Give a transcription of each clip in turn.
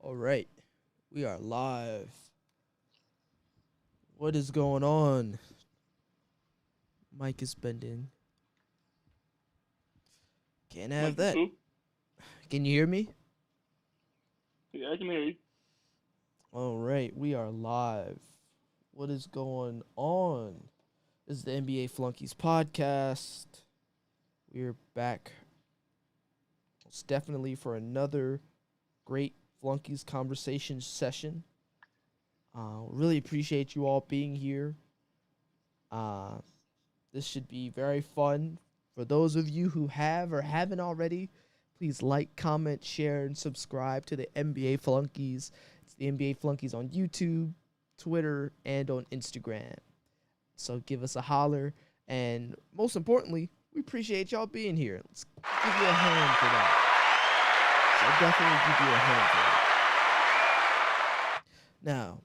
All right, we are live. What is going on? Mic is bending. Can't have Mike that. too. Can you hear me? Yeah, I can hear you. All right, we are live. What is going on? This is the NBA Flunkies podcast. We're back. It's definitely for another great Flunkies conversation session. Really appreciate you all being here. Uh, This should be very fun. For those of you who have or haven't already, please like, comment, share, and subscribe to the NBA Flunkies. It's the NBA Flunkies on YouTube, Twitter, and on Instagram. So give us a holler. And most importantly, we appreciate y'all being here. Let's give you a hand for that. So definitely give you a hand for that. Now,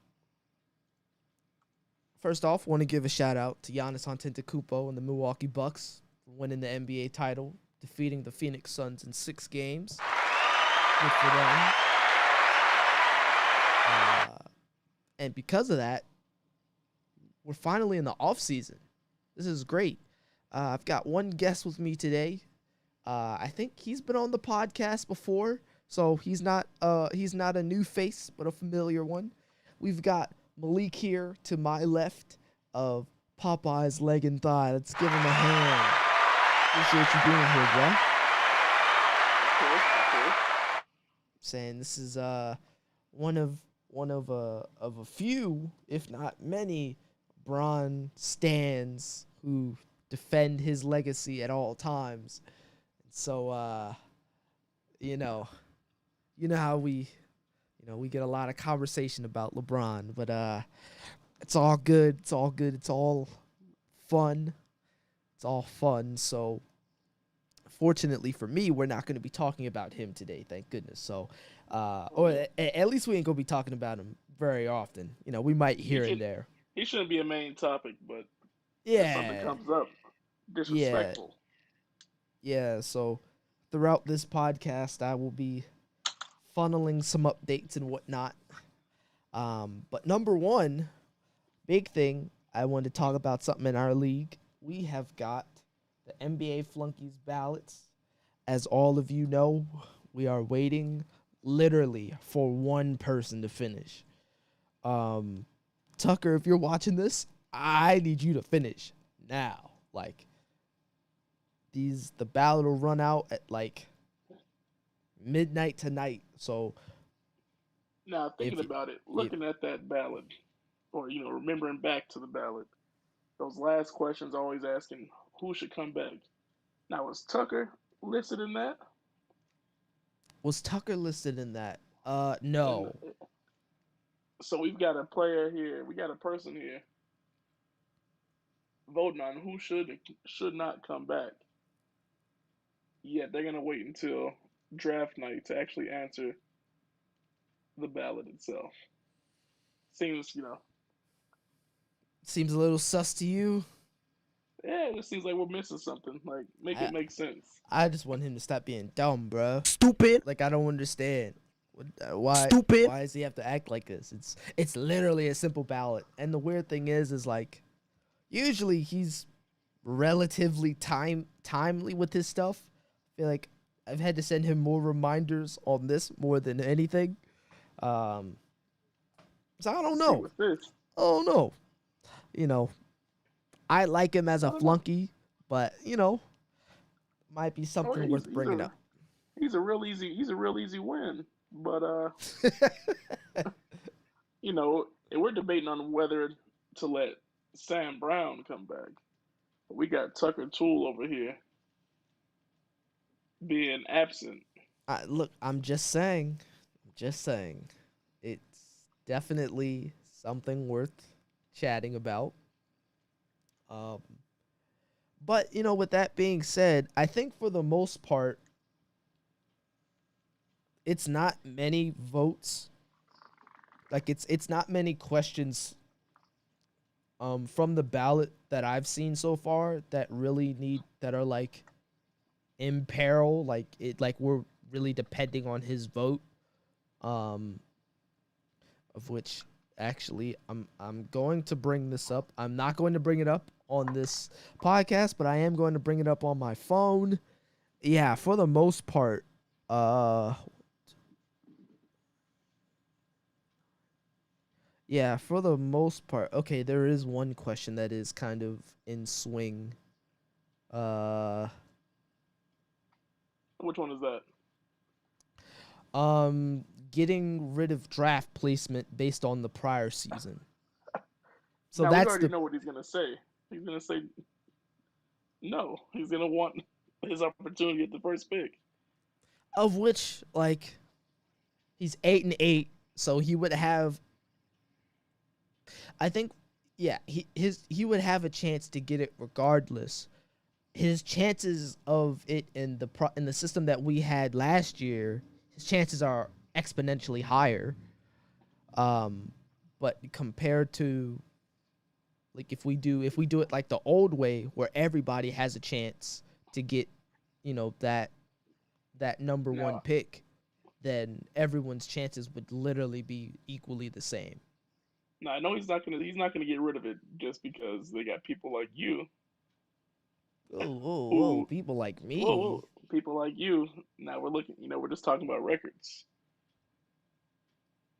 first off, want to give a shout out to Giannis Antetokounmpo and the Milwaukee Bucks for winning the NBA title, defeating the Phoenix Suns in 6 games. Good for them. And because of that, we're finally in the off season. This is great. I've got one guest with me today. I think he's been on the podcast before, so he's not a new face, but a familiar one. We've got Malik here to my left of Popeye's leg and thigh. Let's give him a hand. Appreciate you being here, bro. Of course. Saying this is one of a few, if not many, Bron stans who defend his legacy at all times. So you know how we get a lot of conversation about LeBron, but it's all good. It's all good. It's all fun. It's all fun. So fortunately for me, we're not going to be talking about him today, thank goodness. So or at least we ain't going to be talking about him very often. We might here and there. He shouldn't be a main topic, but if something Yeah. comes up, Yeah. disrespectful. Yeah, so throughout this podcast, I will be funneling some updates and whatnot. But number one, big thing, I want to talk about something in our league. We have got the NBA Flunkies ballots. As all of you know, we are waiting literally for one person to finish. Tucker, if you're watching this, I need you to finish now. Like, the ballot will run out at like midnight tonight. So Now, if thinking about it, looking at that ballot, or remembering back to the ballot, those last questions always asking who should come back. Now, was Tucker listed in that? was Tucker listed in that? And No. so we've got a player here. We got a person here voting on who should not come back. Yet they're gonna wait until draft night to actually answer the ballot itself. Seems, Seems a little sus to you. yeah, it seems like we're missing something. Like, make I it make sense. I just want him to stop being dumb, bro. Stupid. Like, I don't understand. Why? Stupid. Why does he have to act like this? It's literally a simple ballot. And the weird thing is like, usually he's relatively timely with his stuff. I feel like I've had to send him more reminders on this more than anything. Um, so I don't See know. what's this? I don't know. You know, I like him as I a don't know. flunky, but might be Oh, yeah, something worth bringing up. he's a real easy win. But we're debating on whether to let Sam Brown come back. We got Tucker Toole over here being absent. Look, I'm just saying. It's definitely something worth chatting about. Um, but with that being said, I think for the most part, it's not many votes. Like it's not many questions from the ballot that I've seen so far that are like in peril, like we're really depending on his vote. of which actually I'm going to bring this up. I'm not going to bring it up on this podcast, but I am going to bring it up on my phone. Yeah, for the most part, uh yeah, for the most part. Okay, there is one question that is kind of in swing. Uh Which one is that? um getting rid of draft placement based on the prior season. So Now we that's already the know what he's gonna say. He's gonna say no. He's gonna want his opportunity at the first pick. of which like he's 8-8, so he would have I think yeah, he would have a chance to get it regardless. His chances of it in the system that we had last year, his chances are exponentially higher. Um, but compared to like if we do it like the old way where everybody has a chance to get, that number one Now, pick, then everyone's chances would literally be equally the same. now I know he's not gonna get rid of it just because they got people like you Oh, whoa, whoa, who people like whoa, me. whoa people like you. Now we're looking. We're just talking about records.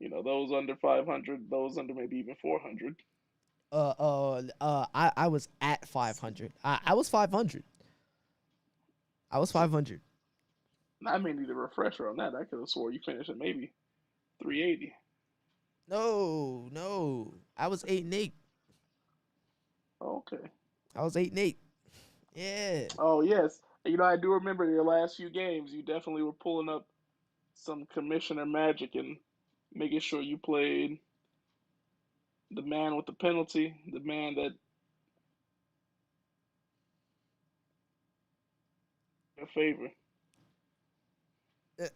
Those under 500, those under maybe even 400. I was at 500. I was 500. I was 500. I may need a refresher on that. I could have swore you finished at maybe 380. No, no. I was 8-8. Okay. I was 8-8. Yeah. Oh yes. I do remember your last few games. You definitely were pulling up some commissioner magic and making sure you played the man with the penalty, the man that a favor.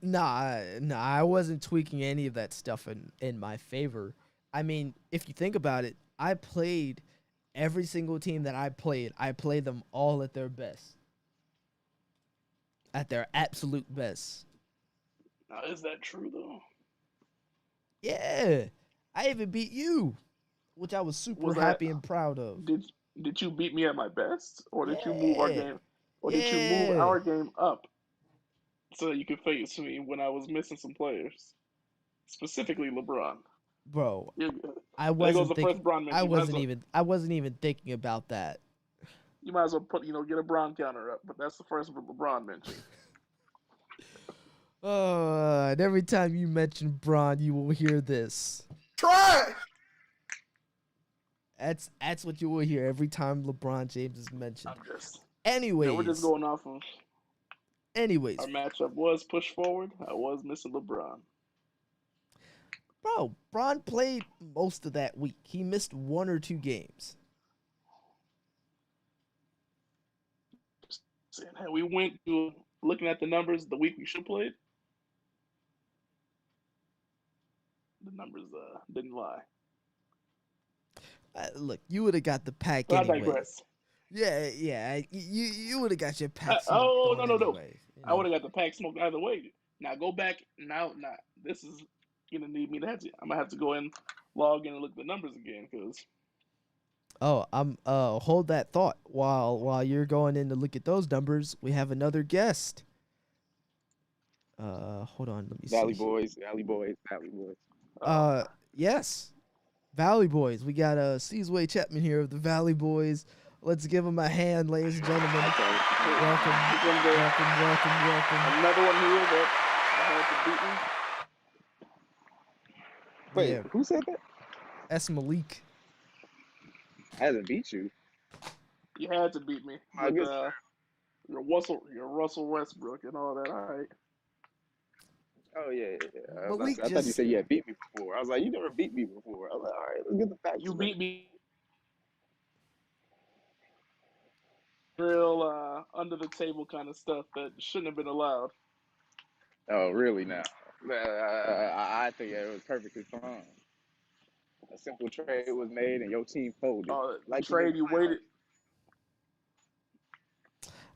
Nah, I wasn't tweaking any of that stuff in my favor. I mean, if you think about it, I played every single team that I played them all at their best. At their absolute best. Now, is that true though? Yeah. I even beat you, which I was super Was that happy and proud of. did did you beat me at my best, or did you move our Yeah. game, or did you move Yeah. our game up so that you could face me when I was missing some players, specifically LeBron? Bro, You're, I there goes wasn't the thinking first Bron mention. I wasn't even thinking about that. You might as well get a Bron counter up, but that's the first LeBron mention. And every time you mention Braun, you will hear this. Try. That's what you will hear every time LeBron James is mentioned. I'm just, we're just Anyways, going off of our anyways, matchup was pushed forward. I was missing LeBron. bro, Braun played most of that week. He missed one or two games. And we went to looking at the numbers the week we should have played. The numbers didn't lie. Look, you would have got the pack But I anyway. digress. Yeah. You would have got your pack smoked Oh on no no no! anyway. I would have got the pack smoked either way. Now go back now. Now this is gonna need me to have to. I'm gonna have to go in, log in, and look at the numbers again because Oh, I'm hold that thought while you're going in to look at those numbers. We have another guest. Hold on, let me see Valley here. Boys, Valley Boys, Valley Boys. Uh, yes, Valley Boys. We got Seasway Chapman here of the Valley Boys. Let's give him a hand, ladies and gentlemen. Okay. Welcome, welcome. another one here that had to beat me. Wait, Yeah, who said that? S. Malik. I hasn't beat you. You had to beat me I with guess. your Russell Westbrook and all that. All right. Oh yeah. Malik I thought you just said you had beat me before. I was like, you never beat me before. I was like, all right, let's get the facts You straight. beat me real under the table kind of stuff that shouldn't have been allowed. Oh really? Now, I think it was perfectly fine. A simple trade was made and your team folded. The Like you trade did. you waited.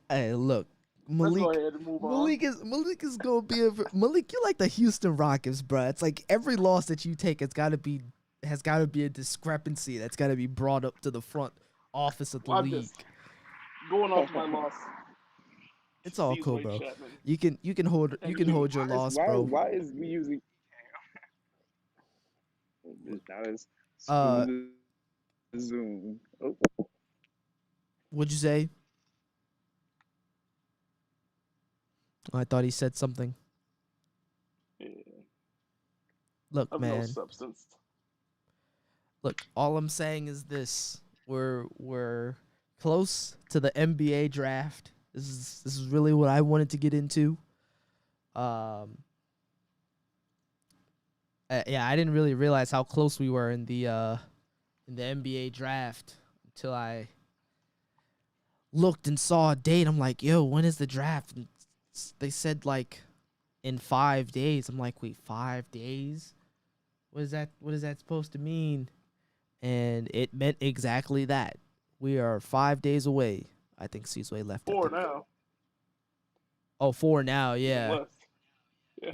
hey, look. Let's go Malik. ahead and move on. Malik is gonna be Malik. You like the Houston Rockets, bro. It's like every loss that you take, has got to be a discrepancy that's got to be brought up to the front office of the I'm league. just going off my loss. It's all cool, Speedway bro. Chapman. You can hold your loss, bro. Why is we using it's not as Uh, smooth as Zoom? Oh, what'd you say? I thought he said something. Yeah, Look, of no man. substance. Look, all I'm saying is this: we're close to the NBA draft. This is really what I wanted to get into. Yeah, I didn't really realize how close we were in the NBA draft until I looked and saw a date. I'm like, yo, when is the draft? And they said like in 5 days. I'm like, wait, 5 days? What is that? What is that supposed to mean? And it meant exactly that. We are 5 days away. I think Cesway left. 4 now. Oh, 4 now. Even Yeah, less.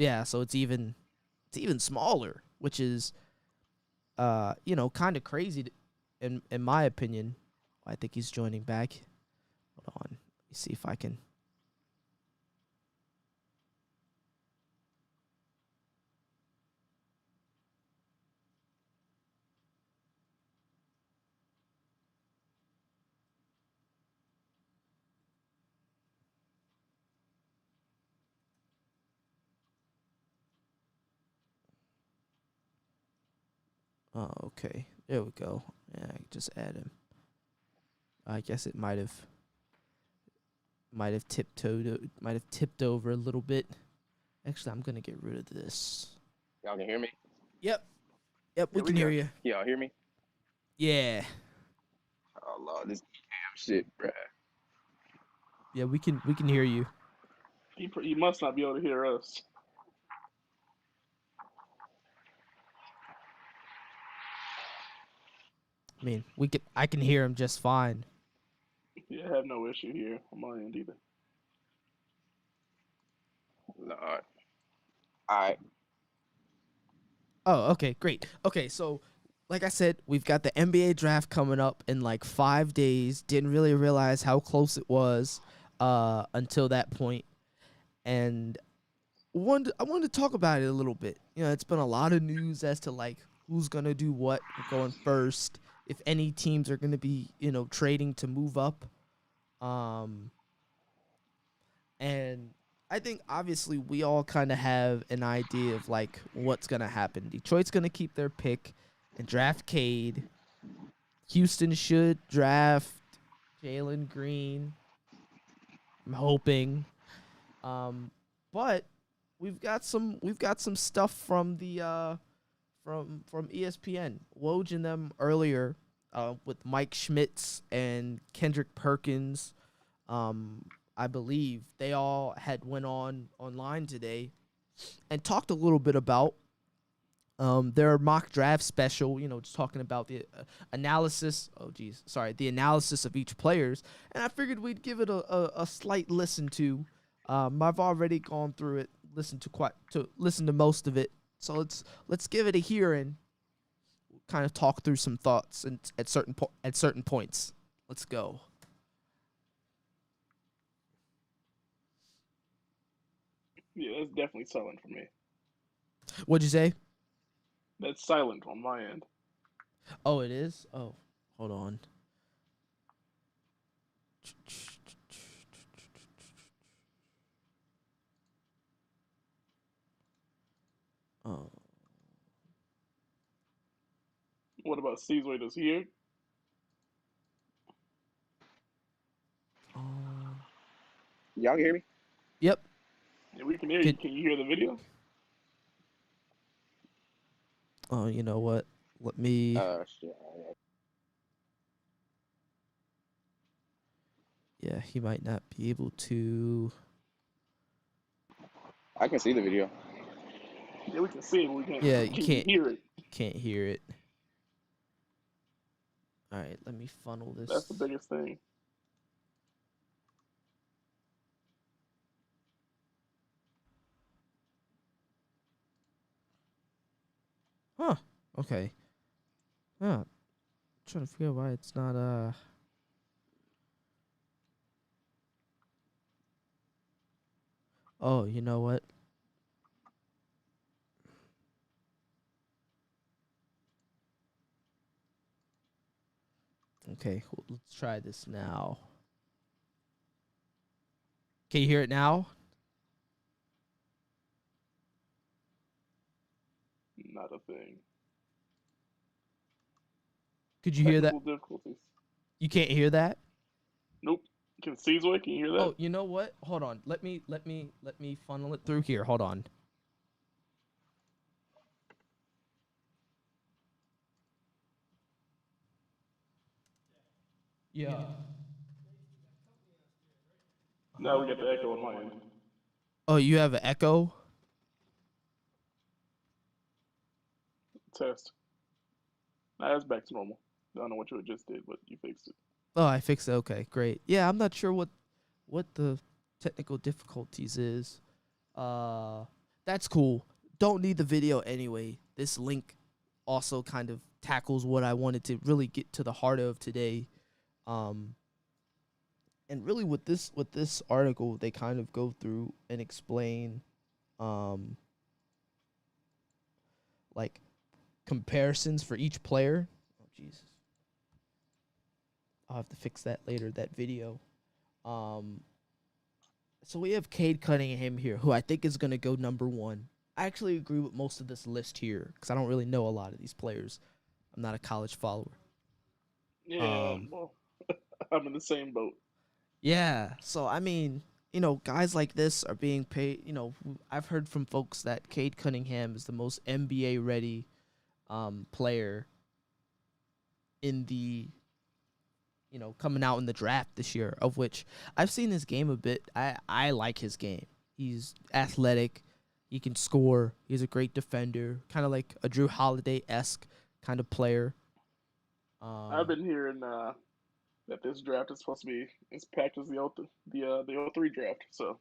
yeah. So it's even smaller, which is kind of crazy in my opinion. I think he's joining back. Hold on. Let me see if I can. Oh, okay. There we go. Yeah, I can just add him. I guess it might have tipped over a little bit. Actually, I'm gonna get rid of this. y'all can hear me? Yep, we we can got hear you. you. Y'all hear me? Yeah, Oh Lord, this damn shit, bruh. yeah, we can hear you. He must not be able to hear us. I mean, I can hear him just fine. Yeah, I have no issue here on my end either. Lord. Alright. Oh, okay, great. Okay, so like I said, we've got the NBA draft coming up in like 5 days. Didn't really realize how close it was until that point. And I wanted to talk about it a little bit. You know, it's been a lot of news as to like who's gonna do what going first, if any teams are gonna be, trading to move up. Um and I think obviously we all kind of have an idea of like what's gonna happen. Detroit's gonna keep their pick and draft Cade. Houston should draft Jalen Green. I'm hoping. But we've got some stuff from the from ESPN. Woj and them earlier with Mike Schmitz and Kendrick Perkins. I believe they all had went online today and talked a little bit about their mock draft special, just talking about the analysis. Oh, geez, sorry, the analysis of each players, and I figured we'd give it a slight listen to. I've already gone through it, listened to most of it, so let's give it a hear and kind of talk through some thoughts and at certain points. Let's go. Yeah, that's definitely silent for me. What'd you say? That's silent on my end. Oh, it is. Oh, hold on. Oh. What about Cesway? Does he hear? Y'all can hear me? Yep. Yeah, we can hear you. Could, Can you hear the video? oh, you know what? Let me. Shit. Yeah, he might not be able to. I can see the video. Yeah, we can see it, but we can't. Yeah, you Can you hear it? can't hear it. All right, let me funnel this. That's the biggest thing. Okay. Huh. Trying to figure out why it's not Oh, you know what? Okay, let's try this now. Can you hear it now? Not a thing. Could you hear that? Technical difficulties. You can't hear that? Nope. Can Caesar, can you hear that? Oh, you know what? Hold on. Let me funnel it through here. Hold on. Yeah. Now we got the echo on my end. Oh, you have an echo? Test. Now it's back to normal. I don't know what you just did, but you fixed it. Oh, I fixed it. Okay, great. Yeah, I'm not sure what the technical difficulties is. That's cool. Don't need the video anyway. This link also kind of tackles what I wanted to really get to the heart of today. Um, and really with this article, they kind of go through and explain, um, like comparisons for each player. Oh Jesus, I'll have to fix that later. That video. Um, so we have Cade Cunningham here, who I think is going to go number one. I actually agree with most of this list here because I don't really know a lot of these players. I'm not a college follower. Yeah, well, I'm in the same boat. Yeah. So I mean, guys like this are being paid. I've heard from folks that Cade Cunningham is the most NBA ready player in the coming out in the draft this year. Of which I've seen his game a bit. I like his game. He's athletic. He can score. He's a great defender. Kind of like a Drew Holiday-esque kind of player. I've been hearing that this draft is supposed to be as packed as the 03 draft. So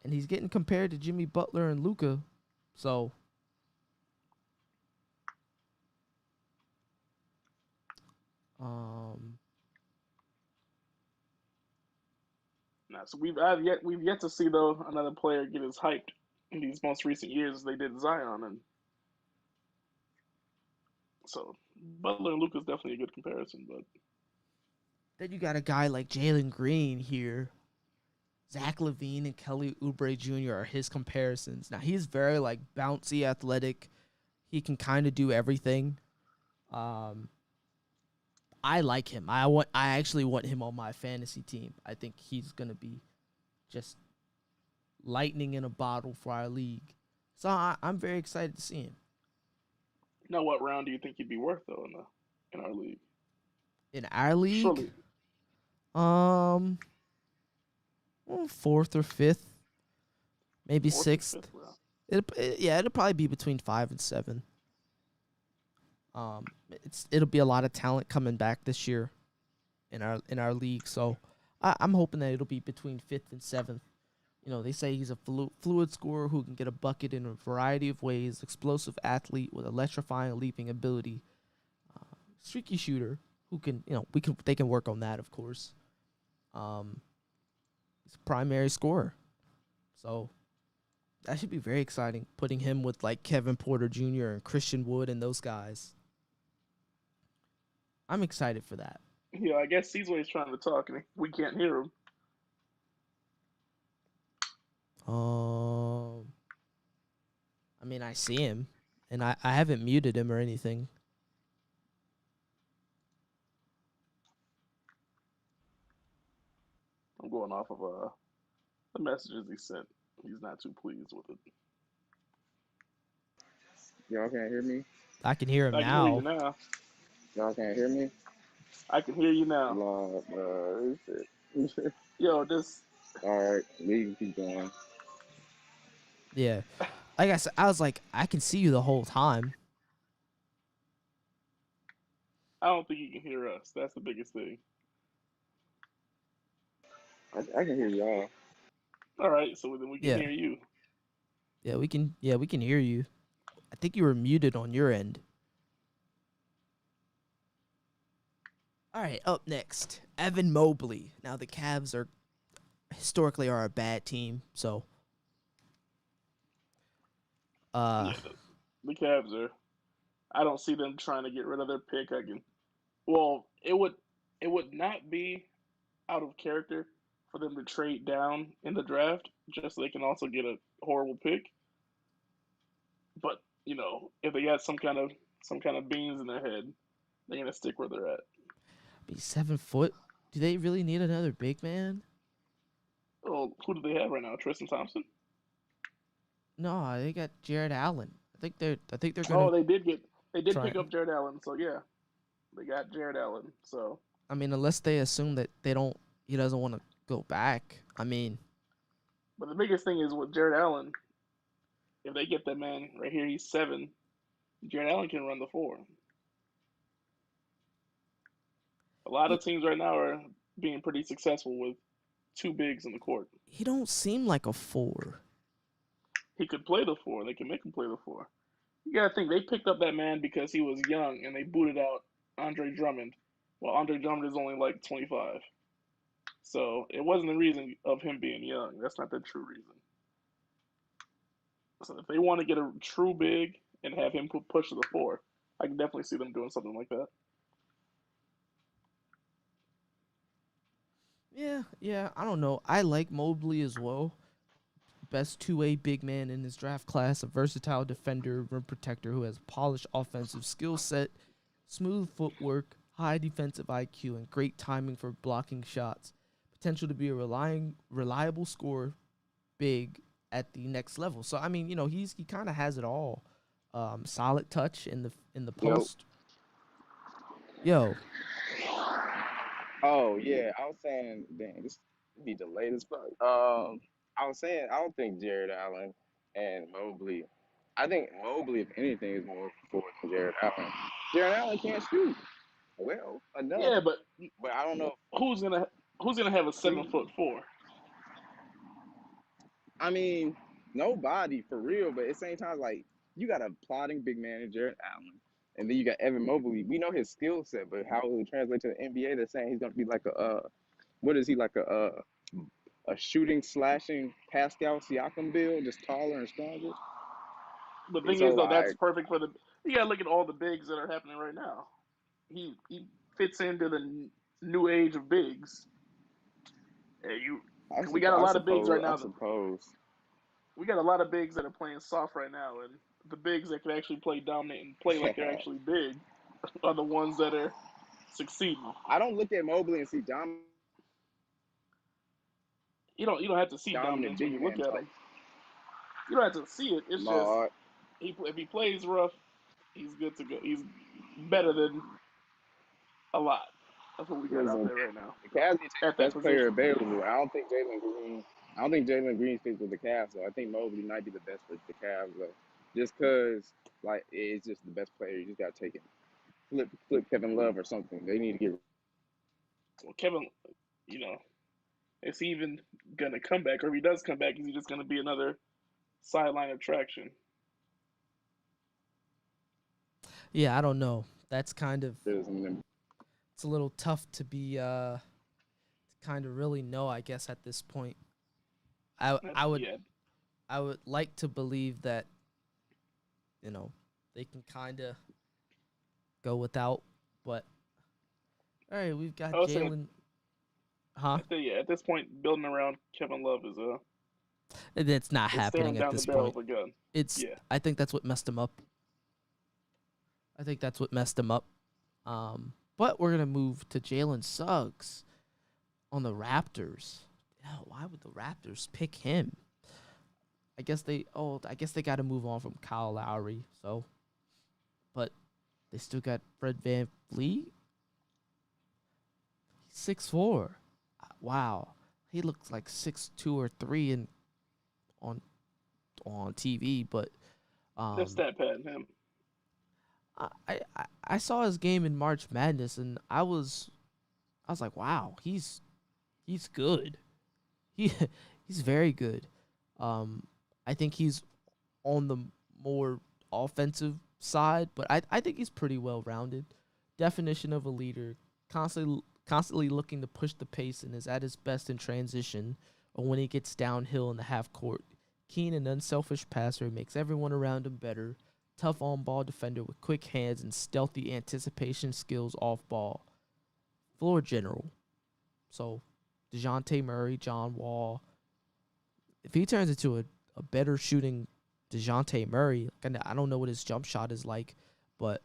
And he's getting compared to Jimmy Butler and Luka. So so we've yet to see though another player get as hyped in these most recent years as they did Zion, and so Butler and Luka's definitely a good comparison. But then you got a guy like Jalen Green here. Zach LaVine and Kelly Oubre Jr. are his comparisons. Now he's very like bouncy, athletic. He can kind of do everything. I like him. I actually want him on my fantasy team. I think he's gonna be just lightning in a bottle for our league. So I'm very excited to see him. now, what round do you think he'd be worth though in our league? In our league, Surely um, fourth or fifth, maybe fourth or sixth. fifth round. It'll probably be between 5 and 7. It'll be a lot of talent coming back this year in our league. So I'm hoping that it'll be between 5th and 7th. They say he's a fluid scorer who can get a bucket in a variety of ways, explosive athlete with electrifying leaping ability, streaky shooter who can, they can work on that, of course. He's a primary scorer. So that should be very exciting, putting him with like Kevin Porter Jr. and Christian Wood and those guys. I'm excited for that. Yeah, I guess Caesar's trying to talk and we can't hear him. I mean, I see him, and I haven't muted him or anything. I'm going off of the messages he sent. He's not too pleased with it. Y'all can't hear me? I can hear him I can hear you now. now. Y'all can't hear me? I can hear you now. Lord, shit. Yo, this. All right, we can keep going. Yeah. Like I said, I was like, I can see you the whole time. I don't think he can hear us. That's the biggest thing. I can hear y'all. All right, so then we can hear you. Yeah, we can hear you. I think you were muted on your end. All right, up next, Evan Mobley. Now the Cavs are historically are a bad team, so uh, Yeah, the Cavs are. I don't see them trying to get rid of their pick. I can. Well, it would not be out of character for them to trade down in the draft just so they can also get a horrible pick. But if they got some kind of beans in their head, they're gonna stick where they're at. be 7 foot. Do they really need another big man? Well, who do they have right now? Tristan Thompson. No, they got Jared Allen. I think they're Oh, gonna they did try. pick up Jared Allen. So yeah, they got Jared Allen. So, I mean, unless they assume that he doesn't want to go back. I mean, but the biggest thing is with Jared Allen. If they get that man right here, he's 7. Jared Allen can run the four. A lot he of teams right now are being pretty successful with two bigs in the court. he don't seem like a four. He could play the four. They can make him play the four. You gotta think they picked up that man because he was young and they booted out Andre Drummond. Well, Andre Drummond is only like 25, so it wasn't the reason of him being young. That's not the true reason. So if they want to get a true big and have him push to the four, I can definitely see them doing something like that. Yeah. I don't know. I like Mobley as well. Best two-way big man in his draft class, a versatile defender, rim protector who has polished offensive skill set, smooth footwork, high defensive IQ, and great timing for blocking shots. Potential to be a reliable scorer, big at the next level. So I mean, he kind of has it all. Solid touch in the Yo. post. Yo, Oh yeah, I was saying, dang, this be delayed as fuck. I was saying I don't think Jared Allen and Mobley. I think Mobley, if anything, is more forward than Jared Allen. Jared Allen can't shoot well enough, Yeah, but but I don't know. who's gonna who's gonna have a See, 7'4"? I mean, nobody for real, but at the same time, like you got a plotting big man in Jared Allen, and then you got Evan Mobley. We know his skill set, but how it will translate to the NBA? They're saying he's gonna be like what is he like a shooting slashing Pascal Siakam build, just taller and stronger. The And thing so is though, that's like perfect for the. You gotta look at all the bigs that are happening right now. He fits into the new age of bigs. We got a lot of bigs right I now. suppose. We got a lot of bigs that are playing soft right now, and the bigs that can actually play dominant and play like they're actually big are the ones that are succeeding. I don't look at Mobley and see You don't have to see dominant dominance when big you look man at type. him. You don't have to see it. It's just No, if he plays rough, he's good to go. He's better than a lot. That's what we got out listen, there right now the Cavs need to take at the that best player position. available. I don't think Jalen Green. I don't think Jalen Green fits with the Cavs though. I think Mobley might be the best for the Cavs though, just cause like it's just the best player. You just gotta take it. Flip Kevin Love or something. They need to get. Well, Kevin, you know, is he even gonna come back? Or if he does come back, is he just gonna be another sideline attraction? yeah, I don't know. That's kind of rid of some. it's a little tough to be to kind of really know, I guess, at this point. I I would Yeah, I would like to believe that you know they can kind of go without, but all right, we've got I was saying Jalen. Huh? at this point, building around Kevin Love It's not is happening staring at down the this barrel point. of a gun. It's Yeah, I think that's what messed him up. I think that's what messed him up. But we're gonna move to Jalen Suggs on the Raptors. Yeah, why would the Raptors pick him? I guess they got to move on from Kyle Lowry. So, but they still got Fred Van Vliet. He's 6'4". Wow, he looks like 6'2" or 3 in on on TV. But just um, stat pad him. I saw his game in March Madness, and I was like, wow, he's good. He he's very good. I think he's on the more offensive side, but I think he's pretty well rounded. Definition of a leader, constantly looking to push the pace and is at his best in transition or when he gets downhill in the half court. Keen and unselfish passer, makes everyone around him better. Tough on-ball defender with quick hands and stealthy anticipation skills off-ball. Floor general. So, DeJounte Murray, John Wall. If he turns into a better shooting DeJounte Murray, I don't know what his jump shot is like, but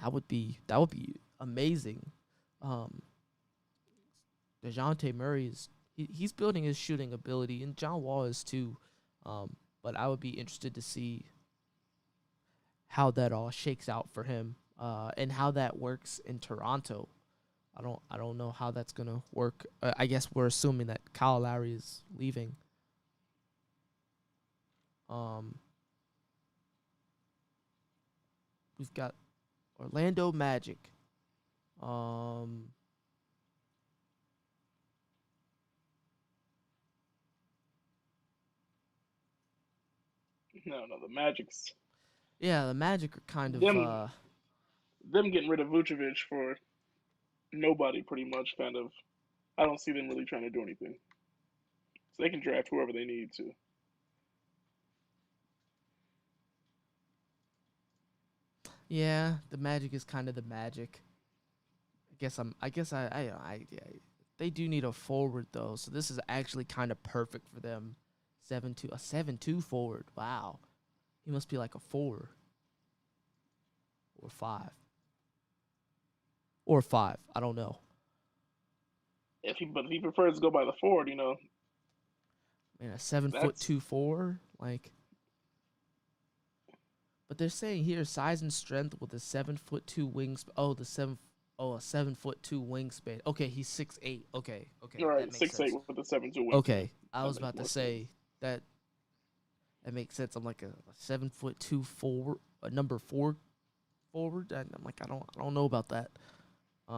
that would be amazing. DeJounte Murray he's building his shooting ability, and John Wall is too. But I would be interested to see how that all shakes out for him, and how that works in Toronto. I don't know how that's gonna work. I guess we're assuming that Kyle Lowry is leaving. We've got Orlando Magic. No, the Magic's Yeah, the Magic are kind of them getting rid of Vucevic for nobody, pretty much. Kind of, I don't see them really trying to do anything. So they can draft whoever they need to. yeah, the Magic is kind of the Magic. I guess yeah. They do need a forward though, so this is actually kind of perfect for them. 7-2 forward. Wow, he must be like a 4 or 5 or 5. I don't know. If he prefers to go by the forward, Man, a 7'2" 4, like. But they're saying here size and strength with a 7'2" wingspan. Oh, a 7'2" wingspan. Okay, he's 6'8". Okay, all right, that makes 6'8" sense. with a 7'2" wingspan. Okay, I was about to say that makes sense. I'm like a 7'2" forward, a number 4 forward. And I'm like, I don't know about that. Who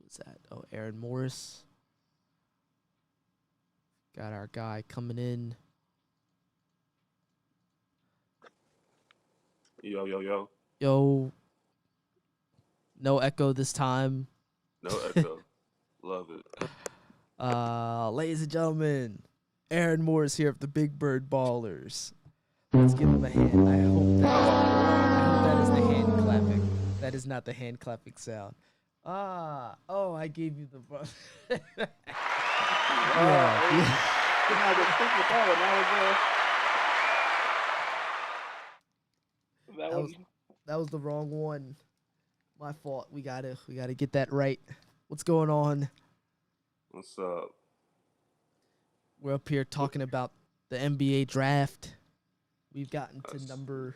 was that? Oh, Aaron Morris. Got our guy coming in. Yo. Yo. No echo this time. No echo. Love it. Ladies and gentlemen, Aaron Morris here of the Big Bird Ballers. Let's give him a hand. I hope that is the hand clapping. That is not the hand clapping sound. I gave you the that was the wrong one. My fault. We gotta get that right. What's going on? What's up? We're up here talking about the NBA draft. We've gotten to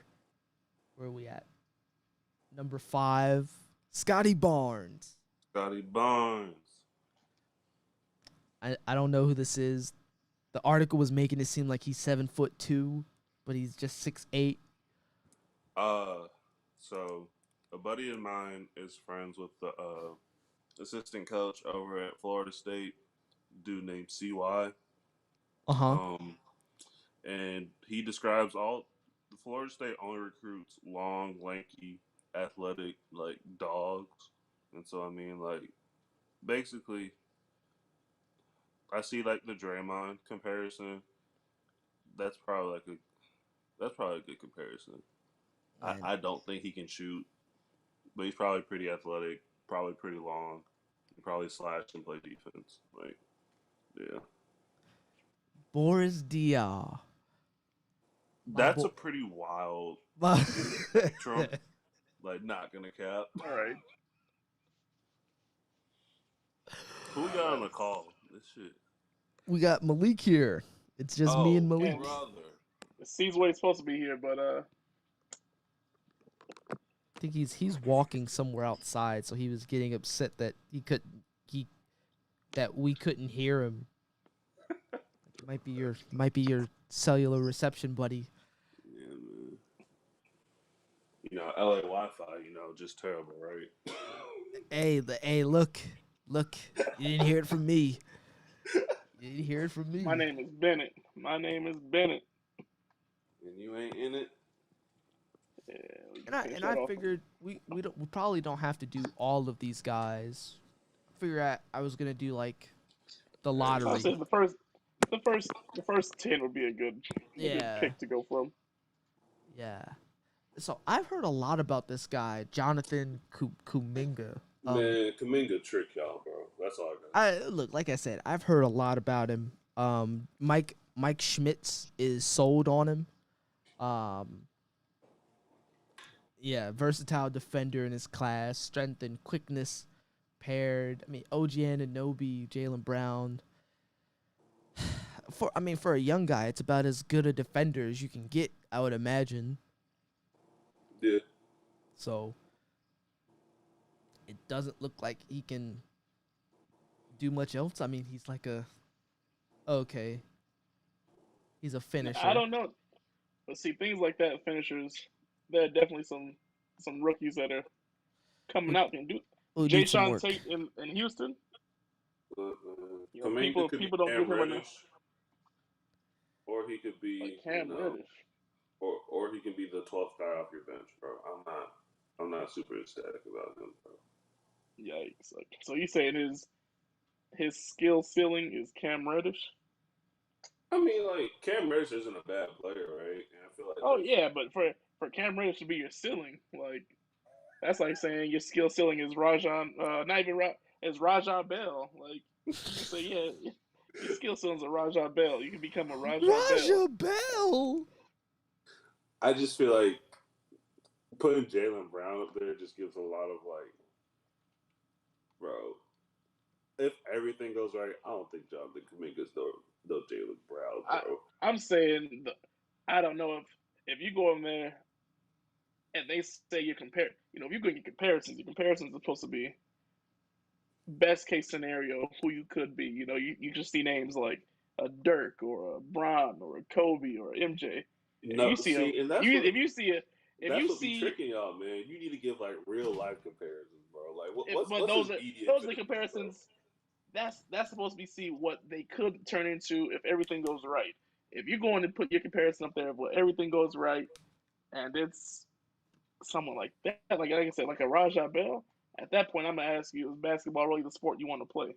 where are we at? Number 5, Scotty Barnes. Scotty Barnes. I don't know who this is. The article was making it seem like he's 7'2", but he's just 6'8". So a buddy of mine is friends with the assistant coach over at Florida State, dude named CY. And he describes all the Florida State only recruits long, lanky, athletic, like dogs. And so I mean, like, basically, I see like the Draymond comparison. That's probably a good comparison. I don't think he can shoot, but he's probably pretty athletic, probably pretty long. He probably slash and play defense. Like, yeah. Boris Diaw. That's a pretty wild spectrum. Like, not gonna cap. All right. Who we got on the call? This shit. We got Malik here. It's just me and Malik. Brother. C's supposed to be here, but I think he's walking somewhere outside, so he was getting upset that that we couldn't hear him. It might be your cellular reception, buddy. Yeah, man. LA Wi-Fi, just terrible, right? Hey, look, you didn't hear it from me. You didn't hear it from me. My name is Bennett. And you ain't in it. finish And that I off. figured we probably don't have to do all of these guys. Figure out I was gonna do like the I lottery. said the first 10 would be a good Yeah, pick to go from. yeah. So I've heard a lot about this guy, Jonathan Kuminga. Man, Kaminga trick y'all, bro. That's all I got. I look like I said, I've heard a lot about him. Mike Schmitz is sold on him. Um, yeah, versatile defender in his class, strength and quickness paired. I mean, OG Anunoby, Jalen Brown. For a young guy, it's about as good a defender as you can get, I would imagine. Yeah. So it doesn't look like he can do much else. I mean, he's like a okay. He's a I finisher. don't know, but see things like that, finishers. There are definitely some rookies that are coming Who out and do. who Jay needs some Sean work. Tate in Houston. You know, Kaminga could be people don't give Cam him enough. Reddish, or he could Like be, Cam Reddish. or he can be the 12th guy off your bench, bro. I'm not super ecstatic about him, bro. Yikes! Like, so you saying his skill ceiling is Cam Reddish? I mean, like Cam Reddish isn't a bad player, right? And I feel like Oh there's yeah, but for Cam Reddish to be your ceiling, like that's like saying your skill ceiling is Rajon, not even is Rajon Bell. Like you say, yeah, your skill ceiling's a Rajon Bell. You can become a Rajon Bell. Raja Bell. I just feel like putting Jalen Brown up there just gives a lot of like, bro. If everything goes right, I don't think Jonathan Kuminga's no Jalen Brown, I bro. I'm saying I don't know if you go in there and they say you compare, if you're going to get comparisons, your comparisons are supposed to be best case scenario who you could be. You just see names like a Dirk or a Bron or a Kobe or a MJ. If No, you see a see, and you if you see a if that's you what be see tricking y'all, man. You need to give like real life comparisons, bro. Like, but what's his those are media those are the abilities, bro? comparisons. That's supposed to be see what they could turn into if everything goes right. If you're going to put your comparison up there where everything goes right and it's someone like that, like I said, like a Rajah Bell, at that point I'm gonna ask you, is basketball really the sport you want to play?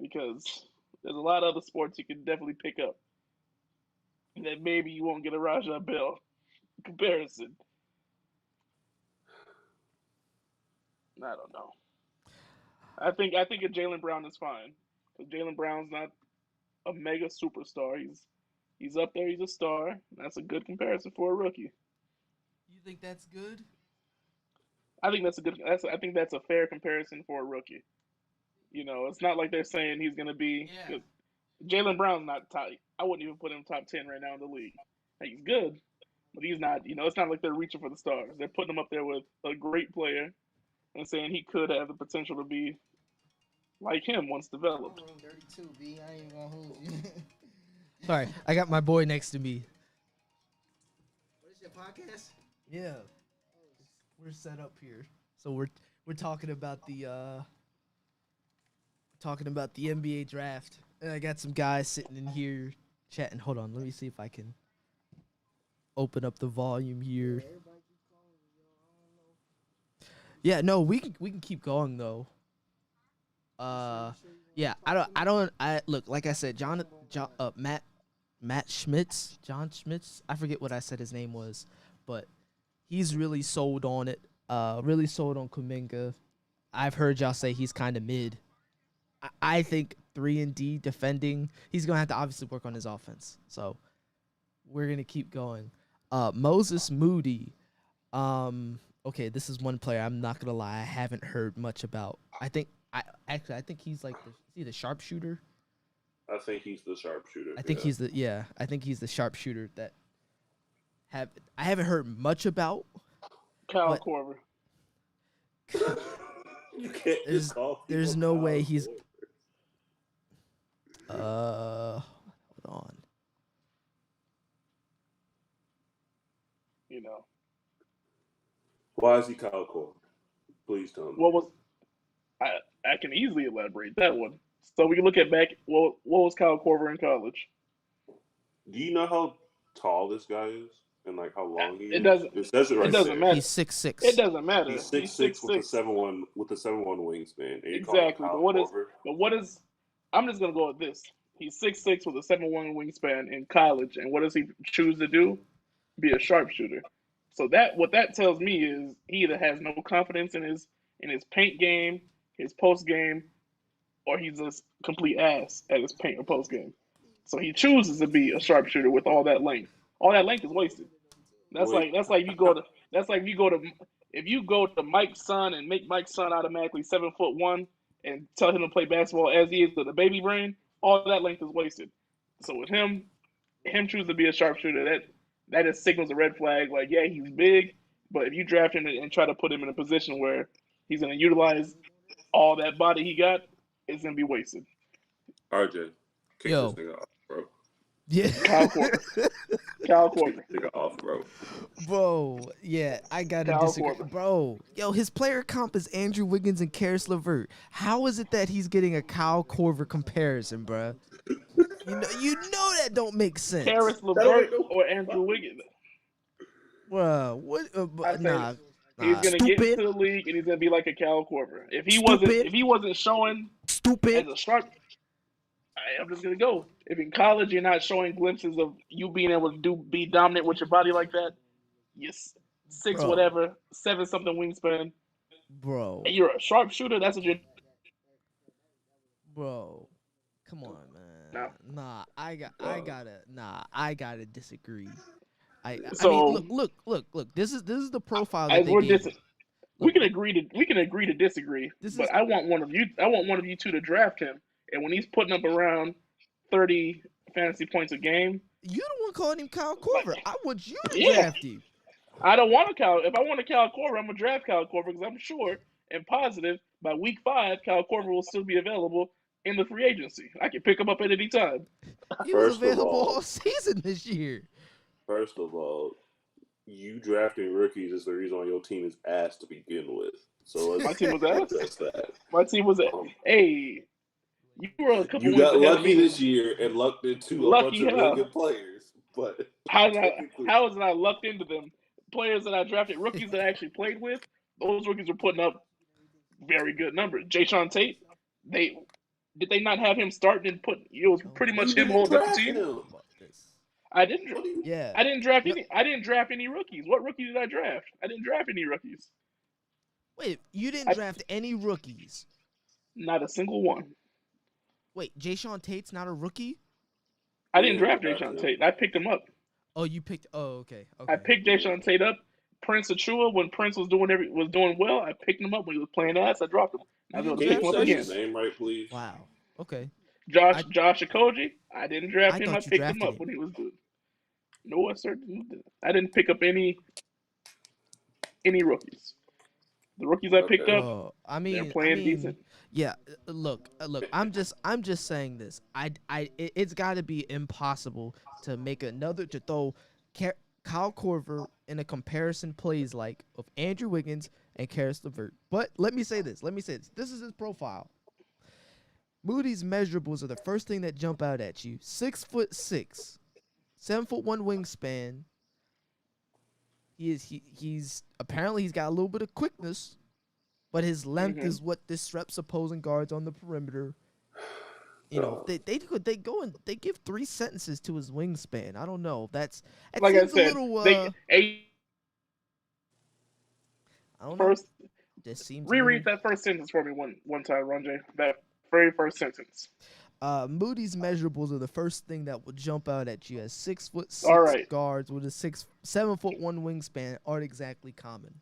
Because there's a lot of other sports you can definitely pick up that maybe you won't get a Rajah Bell comparison. I don't know. I think a Jalen Brown is fine because Jalen Brown's not a mega superstar. He's up there. He's a star. That's a good comparison for a rookie. You think that's good? I think that's a good. I think that's a fair comparison for a rookie. It's not like they're saying he's going to be. Yeah. Cause Jalen Brown's not top. I wouldn't even put him top 10 right now in the league. Like, he's good, but he's not. It's not like they're reaching for the stars. They're putting him up there with a great player and saying he could have the potential to be like him once I'm developed. room 32, B. I ain't even gonna hold you. Sorry, I got my boy next to me. What is your podcast? Yeah, we're set up here, so we're talking about the NBA draft, and I got some guys sitting in here chatting. Hold on, let me see if I can open up the volume here. Everybody keep calling me, yo. I don't know. Yeah, no, we can keep going though. Yeah, I look like I said, Matt Schmitz, John Schmitz. I forget what I said his name was, but he's really sold on it. Really sold on Kuminga. I've heard y'all say he's kind of mid. I think 3-and-D defending. He's gonna have to obviously work on his offense. So we're gonna keep going. Moses Moody. Okay, this is one player I'm not gonna lie, I haven't heard much about. I think he's like is he the sharpshooter? I think he's the sharpshooter. I think he's the sharpshooter that I haven't heard much about. Kyle But Korver. You can't just call there's people no Kyle way he's Korver. hold on. You know Why is he Kyle Korver? Please tell me. what was I? I can easily elaborate that one. So we can look at back. What was Kyle Korver in college? Do you know how tall this guy is? and like how long he It is. doesn't. It says it It right doesn't there. matter. He's 6'6". It doesn't He's matter. six He's six six with a six. 7'1" wingspan, and you call him Exactly. Kyle But what is? Korver. But what is? I'm just gonna go with this. He's 6'6" with a 7'1" wingspan in college, and what does he choose to do? Be a sharpshooter. So that what that tells me is he either has no confidence in his paint game, his post game, or he's just complete ass at his paint or post game. So he chooses to be a sharpshooter with all that length. All that length is wasted. Wait, That's like you go to that's like you go to if you go to Mike's son and make Mike's son automatically 7'1" and tell him to play basketball as he is with a baby brain, all that length is wasted. So with him choosing to be a sharpshooter, that just signals a red flag. Like, yeah, he's big, but if you draft him and try to put him in a position where he's going to utilize all that body he got, it's going to be wasted. RJ, kick this Yo. nigga off, bro. Yeah. Kyle Korver. Kyle Korver. Nigga off, bro. Bro, yeah, I gotta Kyle disagree. Korver. Bro, yo, his player comp is Andrew Wiggins and Karis LeVert. How is it that he's getting a Kyle Korver comparison, bro? You know that don't make sense. Karis LeVert or Andrew Wiggins. Bro, what? I say Nah, he's gonna get stupid, into the league and he's gonna be like a Kyle Korver. If Stupid. he wasn't showing stupid. as a sharp, I'm just gonna go. If in college you're not showing glimpses of you being able to be dominant with your body like that, yes, six Bro. whatever, 7-something wingspan, Bro, and you're a sharpshooter. That's what you're. bro, come on, man. No. Nah, I gotta disagree. I So- mean, look. This is the profile that As they we're gave. we can agree to disagree. This But is- I want one of you two to draft him, and when he's putting up around 30 fantasy points a game, You the one calling him Kyle Korver. I want you to Yeah. draft him. I don't want a Kyle. If I want a Kyle Korver, I'm gonna draft Kyle Korver because I'm sure and positive by week 5, Kyle Korver will still be available in the free agency. I can pick him up at any time. He was First of available all- all season this year. First of all, you drafting rookies is the reason why your team is ass to begin with. So let's My team was ass. address that. My team was hey, you were a couple You wins got ahead of lucky me. this year and lucked into a Lucky bunch of how? really good players, but How is technically- I lucked into them? Players that I drafted, rookies that I actually played with, those rookies were putting up very good numbers. Jayshawn Tate, did they not have him starting and put? It was pretty you much him didn't holding up the draft team. him. I didn't. What do you- Yeah. I didn't draft any. I didn't draft any rookies. What rookies did I draft? I didn't draft any rookies. Wait, you didn't draft any rookies. Not a single one. Wait, Jayshawn Tate's not a rookie? I didn't Yeah, draft that's Jayshawn him. Tate. I picked him up. Oh, you picked. Oh, okay. I picked Jayshawn Tate up. Prince Achua, when Prince was doing well, I picked him up. When he was playing ass, I dropped him. I was able to Can pick you him up say again. his name right, please? Wow. Okay. Josh Okogie, I didn't draft I him. thought I you picked him drafted up him. when he was good. No, I certainly didn't. I didn't pick up any rookies. The rookies I picked Okay. up, Oh, they're playing decent. Yeah, look. I'm just saying this. It's got to be impossible to make to throw Kyle Korver in a comparison plays like of Andrew Wiggins and Karis LeVert. But let me say this. This is his profile. Moody's measurables are the first thing that jump out at you. 6'6", 7'1" wingspan. He's apparently he's got a little bit of quickness, but his length is what disrupts opposing guards on the perimeter. You know, they go and they give 3 sentences to his wingspan. I don't know. That Like I seems said, a little. they I don't know. first This seems reread that first sentence for me one time, Ronjay. That very first sentence. Moody's measurables are the first thing that will jump out at you as 6'6" All right. guards with a 7'1" wingspan aren't exactly common.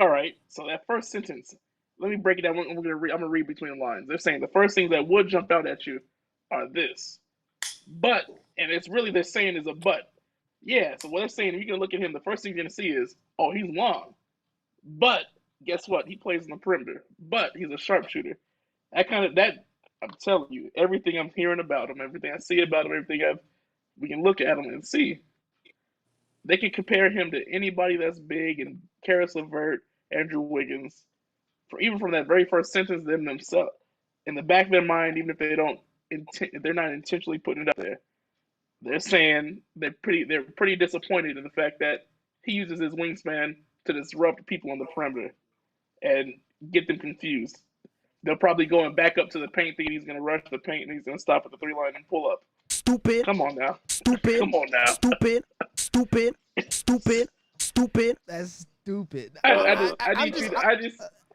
All right. So that first sentence, let me break it down. I'm gonna read between the lines. They're saying the first things that would jump out at you are this, but, and it's really they're saying is a but. Yeah. So what they're saying, if you can look at him, the first thing you're gonna see is, oh, he's long, but guess what? He plays in the perimeter, but he's a sharpshooter. I'm telling you, everything I'm hearing about him, everything I see about him, we can look at him and see. They can compare him to anybody that's big, and Karis LeVert, Andrew Wiggins, even from that very first sentence, themselves, in the back of their mind, even if they're not intentionally putting it out there, They're saying they're pretty disappointed in the fact that he uses his wingspan to disrupt people on the perimeter and get them confused. They'll probably go and back up to the paint, thinking he's going to rush the paint and he's going to stop at the 3 line and pull up. Stupid. Come on now. Stupid. Come on now. Stupid. Stupid. Stupid. Stupid. That's stupid.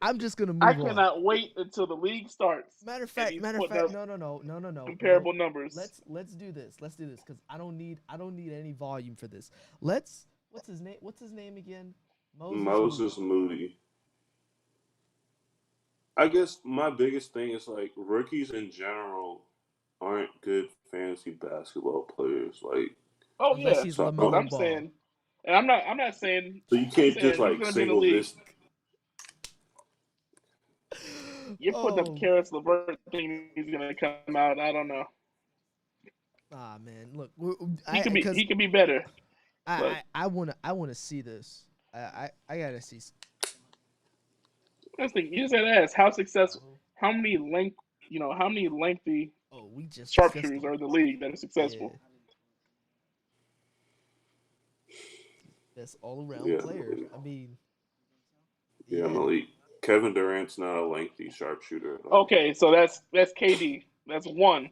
I'm just gonna move I on. cannot wait until the league starts. Matter of fact, no. Comparable numbers. Let's do this. Let's do this because I don't need any volume for this. What's his name? What's his name again? Moses Moody. I guess my biggest thing is like rookies in general aren't good fantasy basketball players. Like, oh Unless yeah, he's but LaMelo I'm Ball. saying, and I'm not saying. so you can't just saying like he's gonna be in the single league. this. You're putting up Karis LeVert thinking he's gonna come out. I don't know. Ah man, look, He could be better. I wanna see this. I gotta see. That's the thing. You just gotta ask how successful, how many lengthy Oh, we just sharpshooters are in the league that are successful. Best all around Yeah. player. I mean, Yeah, Malik. Kevin Durant's not a lengthy sharpshooter. Okay, so that's KD. That's one.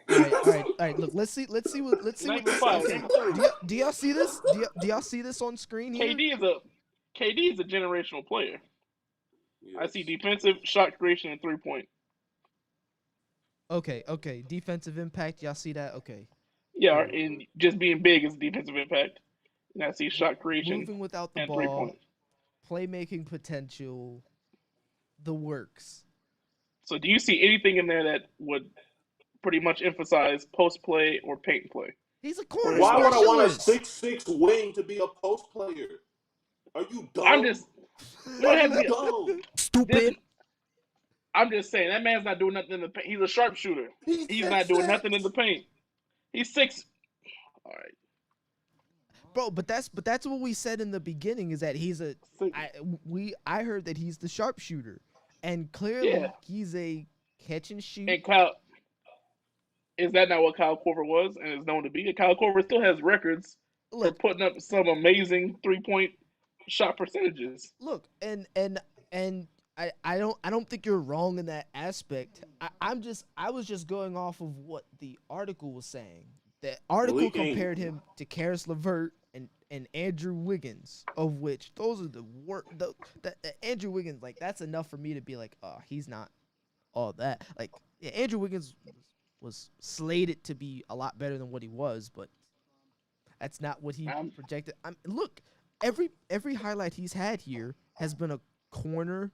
All right. Look, let's see what. Not even five. Okay. Even three. Do y'all see this? Do y'all see this on screen here? KD is a generational player. Yes. I see defensive, shot creation, and 3-point. Okay. Defensive impact. Y'all see that? Okay. Yeah, and just being big is defensive impact. And I see shot creation Moving without the and ball, 3-point. playmaking potential, the works. So do you see anything in there that would pretty much emphasize post play or paint play? He's a corner Why would I want a specialist. 6'6" wing to be a post player? Are you dumb? I'm just Are you dumb? Stupid. I'm just saying that man's not doing nothing in the paint. He's a sharpshooter. He's not doing nothing in the paint. He's 6. All right. Bro, but that's what we said in the beginning is that he's a I heard that he's the sharpshooter, and clearly he's a catch and shoot. And Kyle, is that not what Kyle Korver was and is known to be? Kyle Korver still has records for putting up some amazing 3-point shot percentages. Look, and I don't think you're wrong in that aspect. I was just going off of what the article was saying. The article compared him to Karis LeVert and Andrew Wiggins, of which those are the worst. The Andrew Wiggins, like, that's enough for me to be like, oh, he's not all that. Like, yeah, Andrew Wiggins was slated to be a lot better than what he was, but that's not what he projected. Look, every highlight he's had here has been a corner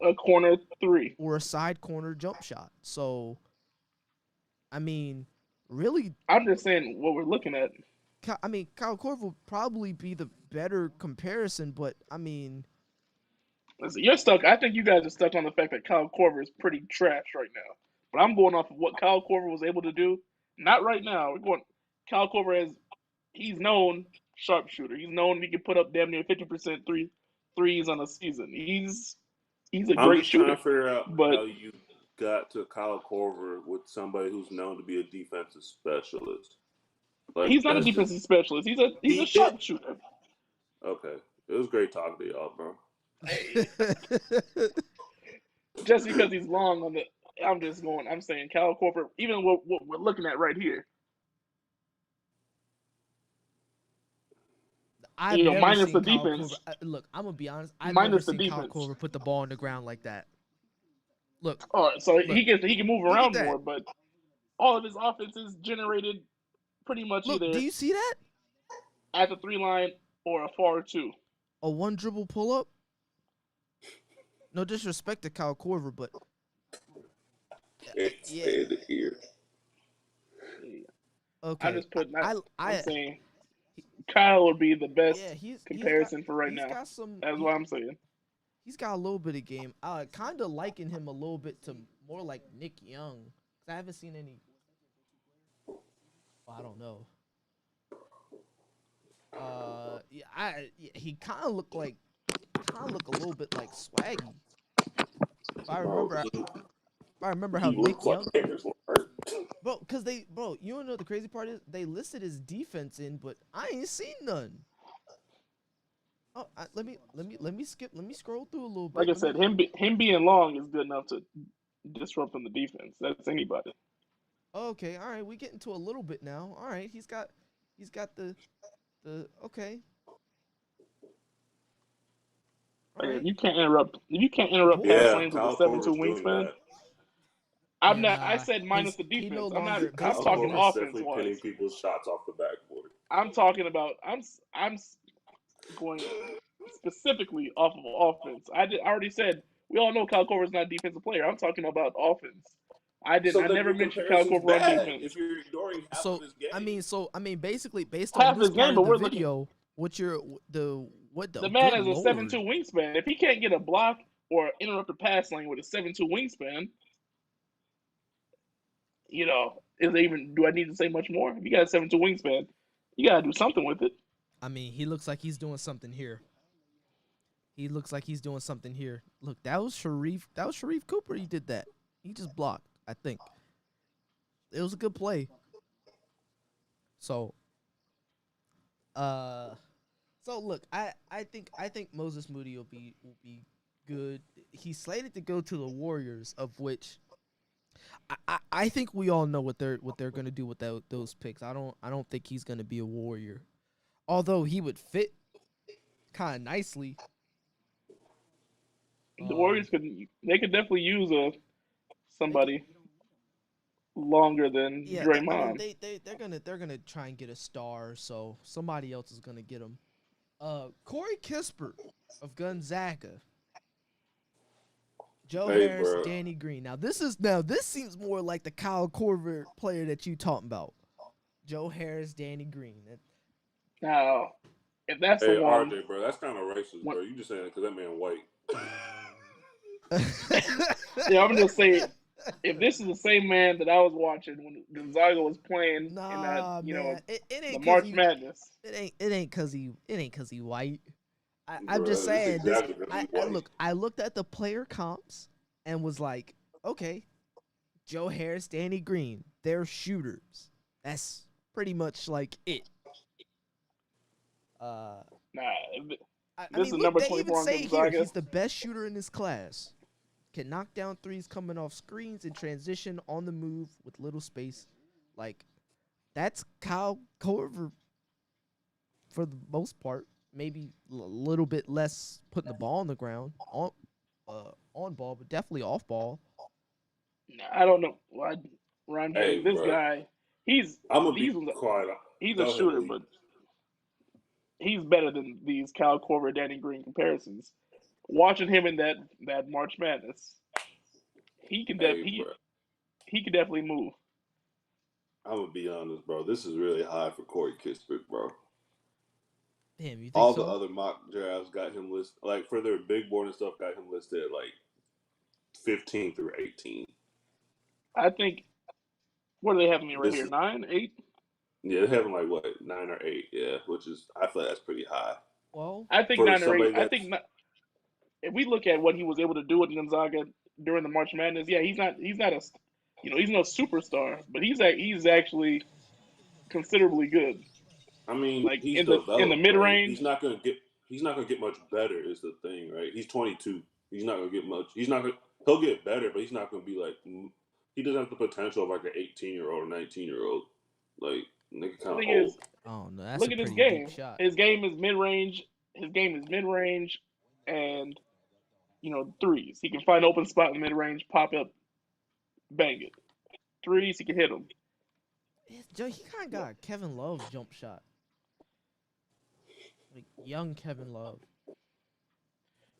3 or a side corner jump shot. So, I mean, really, I'm just saying what we're looking at. I mean, Kyle Korver will probably be the better comparison, but I mean, listen, you're stuck. I think you guys are stuck on the fact that Kyle Korver is pretty trash right now. But I'm going off of what Kyle Korver was able to do. Not right now. We're going. Kyle Korver he's known sharpshooter. He's known he can put up damn near 50% threes on a season. He's a great shooter. I'm just trying to figure out how you got to Kyle Korver with somebody who's known to be a defensive specialist. Like, he's not a defensive specialist. He's a sharpshooter. Okay. It was great talking to y'all, bro. Just because he's long on the I'm saying Kyle Korver, even what we're looking at right here. Minus the defense. Look, I'm gonna be honest. I've never seen Kyle Korver put the ball on the ground like that. Look. All right, so he can move around more, but all of his offense is generated pretty much either. Do you see that? At the 3 line or a far 2. A 1 dribble pull up. No disrespect to Kyle Korver, but it's here. Okay. I'm saying Kyle would be the best comparison for right now. That's what I'm saying. He's got a little bit of game. I kind of liken him a little bit to more like Nick Young. I haven't seen any. I don't know. He kind of looked a little bit like Swaggy. If I remember how Nick Young. bro. You wanna know what the crazy part is? They listed his defense in, but I ain't seen none. Oh, let me skip. Let me scroll through a little Like bit. I said, him being long is good enough to disrupt from the defense. That's anybody. Okay, all right. We get into a little bit now. All right, he's got the okay. All Like, right. if you can't interrupt pass Yeah, lanes with a Kyle 7'2" Korver's doing wingspan, that. I'm Yeah, not. I nah. said minus the He no defense. I'm not. longer I'm Kyle based on talking Korver's his. offense definitely pinning wise. people's shots off the backboard. I'm talking about. I'm going specifically off of offense. I already said we all know Kyle Korver's not a defensive player. I'm talking about offense. I didn't. So I then never your mentioned Kyle comparison's Korver on bad if defense. you're ignoring half of So his game. basically, based on Half this his part game, of but the we're looking. video, The man good has a 7'2" lord. wingspan. If he can't get a block or interrupt a pass lane with a 7'2" wingspan, is it even? Do I need to say much more? If you got a 7'2" wingspan, you gotta do something with it. I mean, he looks like he's doing something here. He looks like he's doing something here. Look, that was Sharif. That was Sharif Cooper. He did that. He just blocked. I think it was a good play. So, uh, so look, I think Moses Moody will be good. He's slated to go to the Warriors, of which I think we all know what they're gonna do with those picks. I don't think he's gonna be a Warrior, although he would fit kind of nicely. The Warriors could definitely use They could, somebody longer than yeah. I mean, Draymond. they're gonna try and get a star, so somebody else is gonna get him. Corey Kispert of Gonzaga, Joe Hey, Harris, bro. Danny Green. This seems more like the Kyle Korver player that you talking about. Joe Harris, Danny Green. Now, if that's the Hey, one, RJ, bro, that's kind of racist, when, bro. You just saying it because that man white. yeah, I'm just saying, if this is the same man that I was watching when Gonzaga was playing in that, Nah, man, it the ain't cause March he Madness, it ain't cause he white. I'm just Bro, it's saying this. exactly because I, he's I white. look. I looked at the player comps and was like, okay, Joe Harris, Danny Green, they're shooters. That's pretty much like it. Uh, nah, I this mean, is look, number they even 24 on say here Gonzaga. he's the best shooter in his class. Can knock down threes coming off screens and transition on the move with little space. Like, that's Kyle Korver for the most part. Maybe a little bit less putting the ball on the ground on ball, but definitely off ball. Nah, I don't know, Ron Hey, Jennings. This bro, guy, I'm gonna these be ones. quiet. He's a Go ahead, shooter, Lee. but he's better than these Kyle Korver, Danny Green comparisons. Watching him in that March Madness, he can Hey, bro, he can definitely move. I'm gonna be honest, bro. This is really high for Corey Kispert, bro. Damn, you think All the so? other mock drafts got him listed, like for their big board and stuff, got him listed at like 15 through 18. I think. What are they having me right This here? is 9, 8. Yeah, they're having like what 9 or 8, yeah, which is I feel like that's pretty high Well, I think for 9 or 8. somebody I that's. think if we look at what he was able to do with Gonzaga during the March Madness, yeah, he's not a he's no superstar, but he's actually considerably good. I mean, Like he's in the developed, mid right? range, He's not gonna get much better. Is the thing, right? He's 22. He's not gonna get much. He's not gonna. He'll get better, but he's not gonna be like. He doesn't have the potential of like an 18-year-old or 19-year-old. Like nigga, the kind of thing old. is, oh no, that's look a at his pretty deep game. shot. His game is mid range. His game is mid range, and threes. He can find an open spot in the mid range, pop up, bang it. Threes, he can hit them. Joe, he kind of got a Kevin Love jump shot, like young Kevin Love.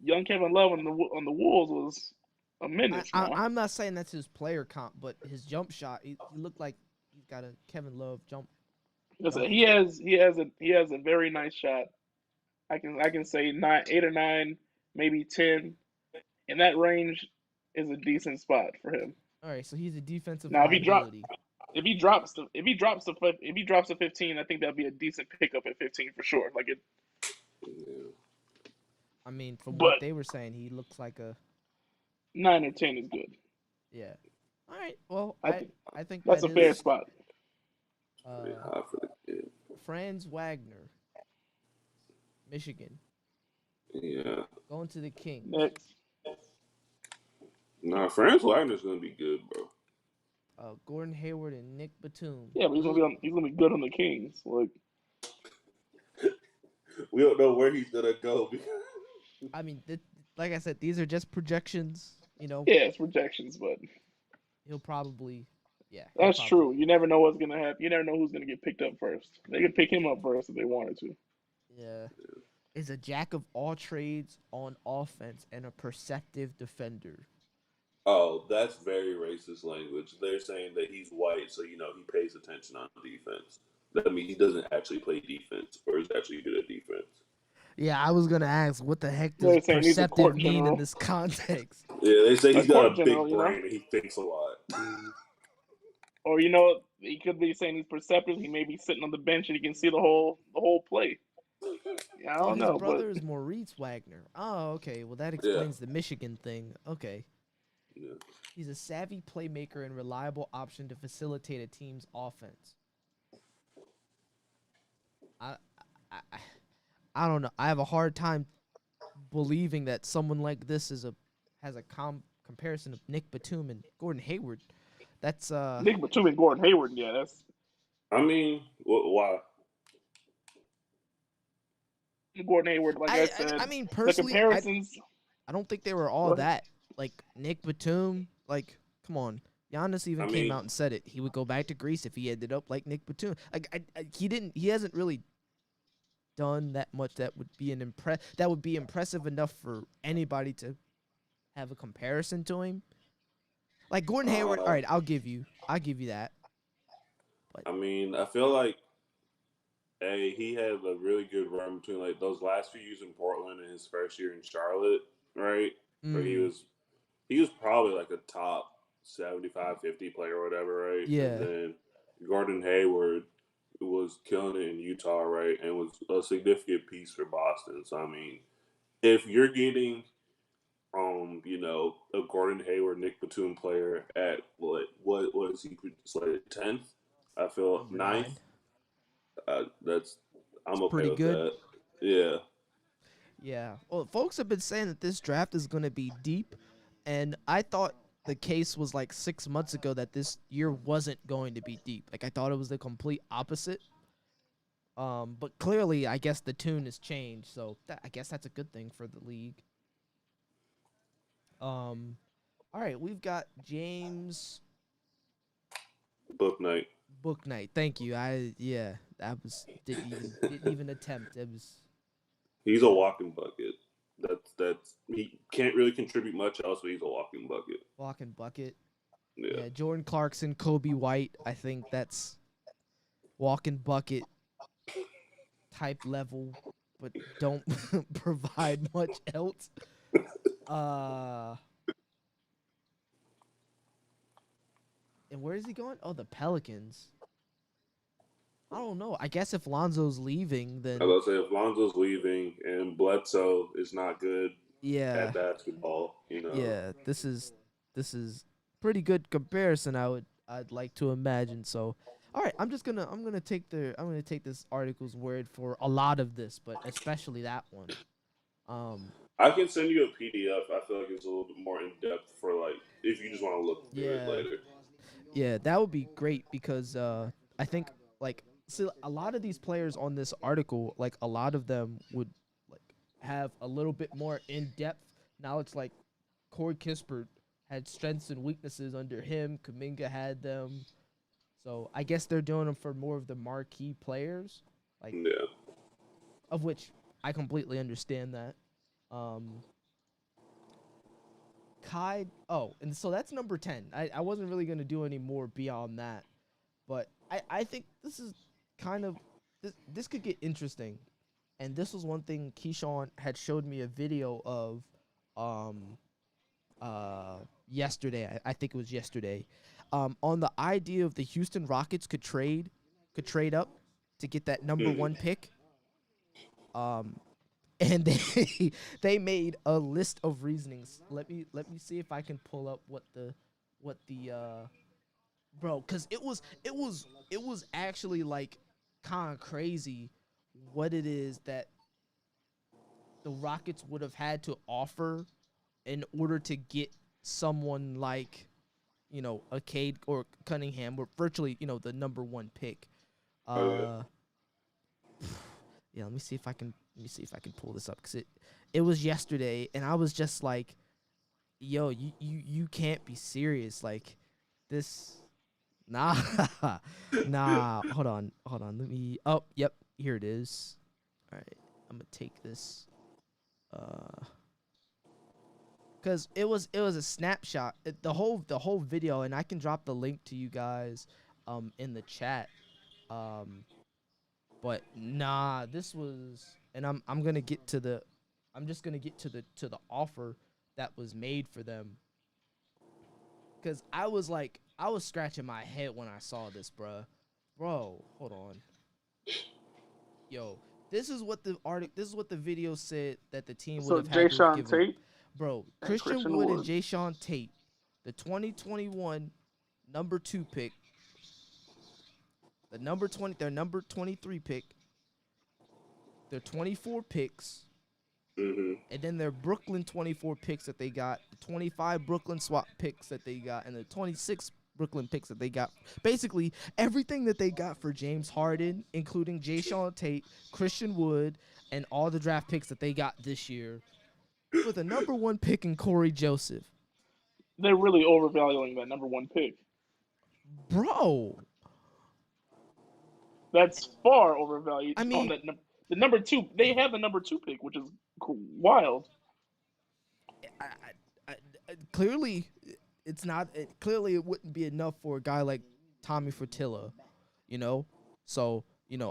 Young Kevin Love on the Wolves was a I, menace. I Now, I'm not saying that's his player comp, but his jump shot, he looked like he's got a Kevin Love listen, jump he shot. has a very nice shot. I can say 8 or 9, maybe 10 in that range is a decent spot for him. All right, so he's a defensive Now, liability. if he drops to 15, I think that'd be a decent pickup at 15 for sure. Yeah. I mean, from what But they were saying, he looks like a 9 or 10 is good. yeah. All right, well, I think I think That's that a fair is spot. Pretty uh, high for the kid. Franz Wagner, Michigan, Yeah. going to the Kings. Next. Nah, Franz Wagner's gonna be good, bro. Gordon Hayward and Nick Batum. Yeah, but he's gonna be good on the Kings. Like, We don't know where he's gonna go. I mean, like I said, these are just projections. You know, yeah, it's projections, but he'll probably, yeah, he'll that's probably, true. You never know what's gonna happen. You never know who's gonna get picked up first. They could pick him up first if they wanted to. yeah. Is a jack of all trades on offense and a perceptive defender. Oh, that's very racist language. They're saying that he's white, so he pays attention on defense. That means he doesn't actually play defense, or is actually good at defense. Yeah, I was gonna ask, what the heck does They're saying he's a perceptive court mean in general. this context? Yeah, they say A he's got court a general, big brain and he thinks a lot. Or he could be saying he's perceptive. He may be sitting on the bench and he can see the whole play. Yeah, I Oh, don't his know, but brother is Maurice Wagner. Oh, okay. Well, that Yeah. explains the Michigan thing. Okay. Yeah. He's a savvy playmaker and reliable option to facilitate a team's offense. I, I, I don't know. I have a hard time believing that someone like this has a comparison of Nick Batum and Gordon Hayward. That's Nick Batum and Gordon Hayward, yeah, that's I mean, why? Gordon Hayward. Like I I said, mean the personally, comparisons. I don't think they were all that. Like Nick Batum, like come on. Giannis even came out and said it. He would go back to Greece if he ended up like Nick Batum. Like he hasn't really done that much that would be impressive enough for anybody to have a comparison to him. Like Gordon Hayward, all right, I'll give you that. But I mean, I feel like he had a really good run between like those last few years in Portland and his first year in Charlotte, right? Where he was probably like a top 75, 50 player or whatever, right? Yeah. And then Gordon Hayward was killing it in Utah, right? And was a significant piece for Boston. So I mean, if you're getting a Gordon Hayward, Nick Batum player at what is he like 10th? I feel number 9th. 9. I'm okay pretty with good. that. Yeah. Yeah. Well, folks have been saying that this draft is going to be deep, and I thought the case was like 6 months ago that this year wasn't going to be deep. Like I thought it was the complete opposite. But clearly, I guess the tune has changed, so I guess that's a good thing for the league. All right, we've got James Book night. Thank you. That was didn't even attempt. It was. He's a walking bucket. That's he can't really contribute much else, but he's a walking bucket. Walking bucket. Yeah. Yeah, Jordan Clarkson, Kobe White. I think that's walking bucket type level, but don't provide much else. And where is he going? Oh, the Pelicans. I don't know. I guess if Lonzo's leaving, then I was gonna say if Lonzo's leaving and Bledsoe is not good yeah, at basketball, yeah. This is pretty good comparison. I'd like to imagine. So, all right, I'm gonna take this article's word for a lot of this, but especially that one. I can send you a PDF. I feel like it's a little bit more in depth for like if you just want to look through it later. Yeah, that would be great because I think like a lot of these players on this article, like a lot of them would like have a little bit more in-depth knowledge. Like Corey Kispert had strengths and weaknesses under him. Kuminga had them. So I guess they're doing them for more of the marquee players, like of which I completely understand that. And so that's number 10. I wasn't really going to do any more beyond that. But I think this is kind of this could get interesting. And this was one thing Keyshawn had showed me a video of yesterday. I think it was yesterday. On the idea of the Houston Rockets could trade up to get that number 1 pick. And they made a list of reasonings. Let me see if I can pull up what the bro, because it was actually like kind of crazy what it is that the Rockets would have had to offer in order to get someone like, a Cade or Cunningham, or virtually, the number one pick. Yeah. Uh, yeah, let me see if I can pull this up, because it was yesterday, and I was just like, yo, you can't be serious, like this. Nah, nah. Hold on. Let me. Oh, yep. Here it is. All right, I'm gonna take this. Cause it was a snapshot. The whole video, and I can drop the link to you guys, in the chat. Um, but nah, this was, and I'm gonna get to the, I'm just gonna get to the offer that was made for them. Cause I was scratching my head when I saw this, bruh. Bro, hold on. Yo, this is what the video said that the team would So have had to have Jayshawn given. Tate Bro, and Christian Christian Wood and Wood. Jayshawn Tate, the 2021 number 2 pick, their number 23 pick, their 24 picks, Hmm. and then their Brooklyn 24 picks that they got, the 25 Brooklyn swap picks that they got, and the 26 Brooklyn picks that they got. Basically, everything that they got for James Harden, including Jayshawn Tate, Christian Wood, and all the draft picks that they got this year, for the number 1 pick in Corey Joseph. They're really overvaluing that number one pick. Bro, That's far overvalued I on mean, the number two. They have the number two pick, which is wild. I, clearly it's not. Clearly, it wouldn't be enough for a guy like Tommy Fertitta, you know. So I'd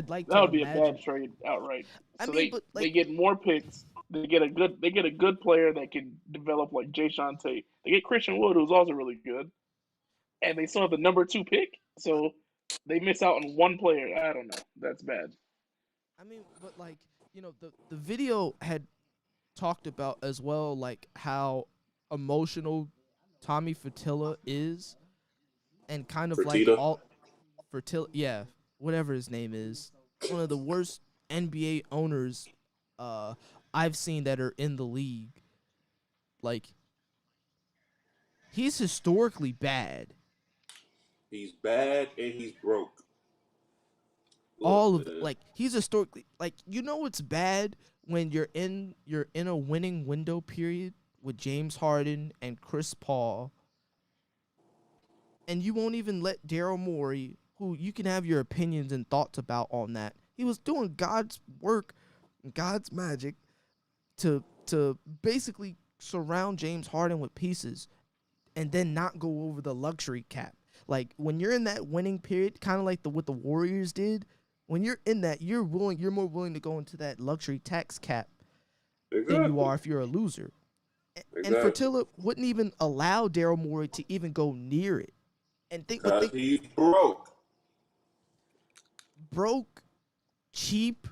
like That to would be a imagine. bad trade outright. I So mean, they but they like, get more picks. They get a good player that can develop like Jayshawn Tate. They get Christian Wood, who's also really good, and they still have the number two pick. So they miss out on one player. I don't know. That's bad. I mean, but like, the video had talked about as well, like how emotional Tommy Fertitta is, and kind of like Fertitta. all Fertitta, yeah, whatever his name is, one of the worst NBA owners uh I've seen that are in the league. Like, he's historically bad. He's bad and he's broke. Look, All of man. like he's historically, like, it's bad when you're in a winning window period with James Harden and Chris Paul, and you won't even let Daryl Morey, who you can have your opinions and thoughts about on that. He was doing God's work, God's magic to basically surround James Harden with pieces, and then not go over the luxury cap. Like, when you're in that winning period, kind of like what the Warriors did, when you're in that, you're more willing to go into that luxury tax cap than you Exactly. are if you're a loser. And Exactly. Fertilla wouldn't even allow Daryl Morey to even go near it. And Because he's broke. broke, cheap,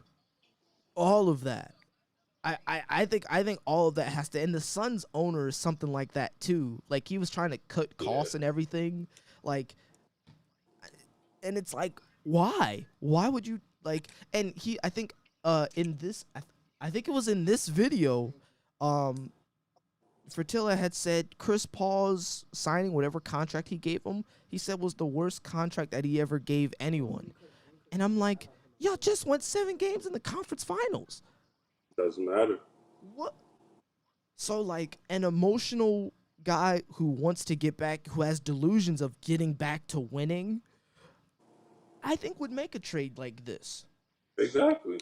all of that. I think all of that has to, and the Suns owner is something like that too. Like, he was trying to cut Yeah. costs and everything. Like, and it's like, why? Why would you, like? And I think in this, I think it was in this video, um, Fertilla had said Chris Paul's signing whatever contract he gave him, he said was the worst contract that he ever gave anyone. And I'm like, y'all just went 7 games in the conference finals. Doesn't matter. What? So, like, an emotional guy who wants to get back, who has delusions of getting back to winning, I think would make a trade like this. Exactly.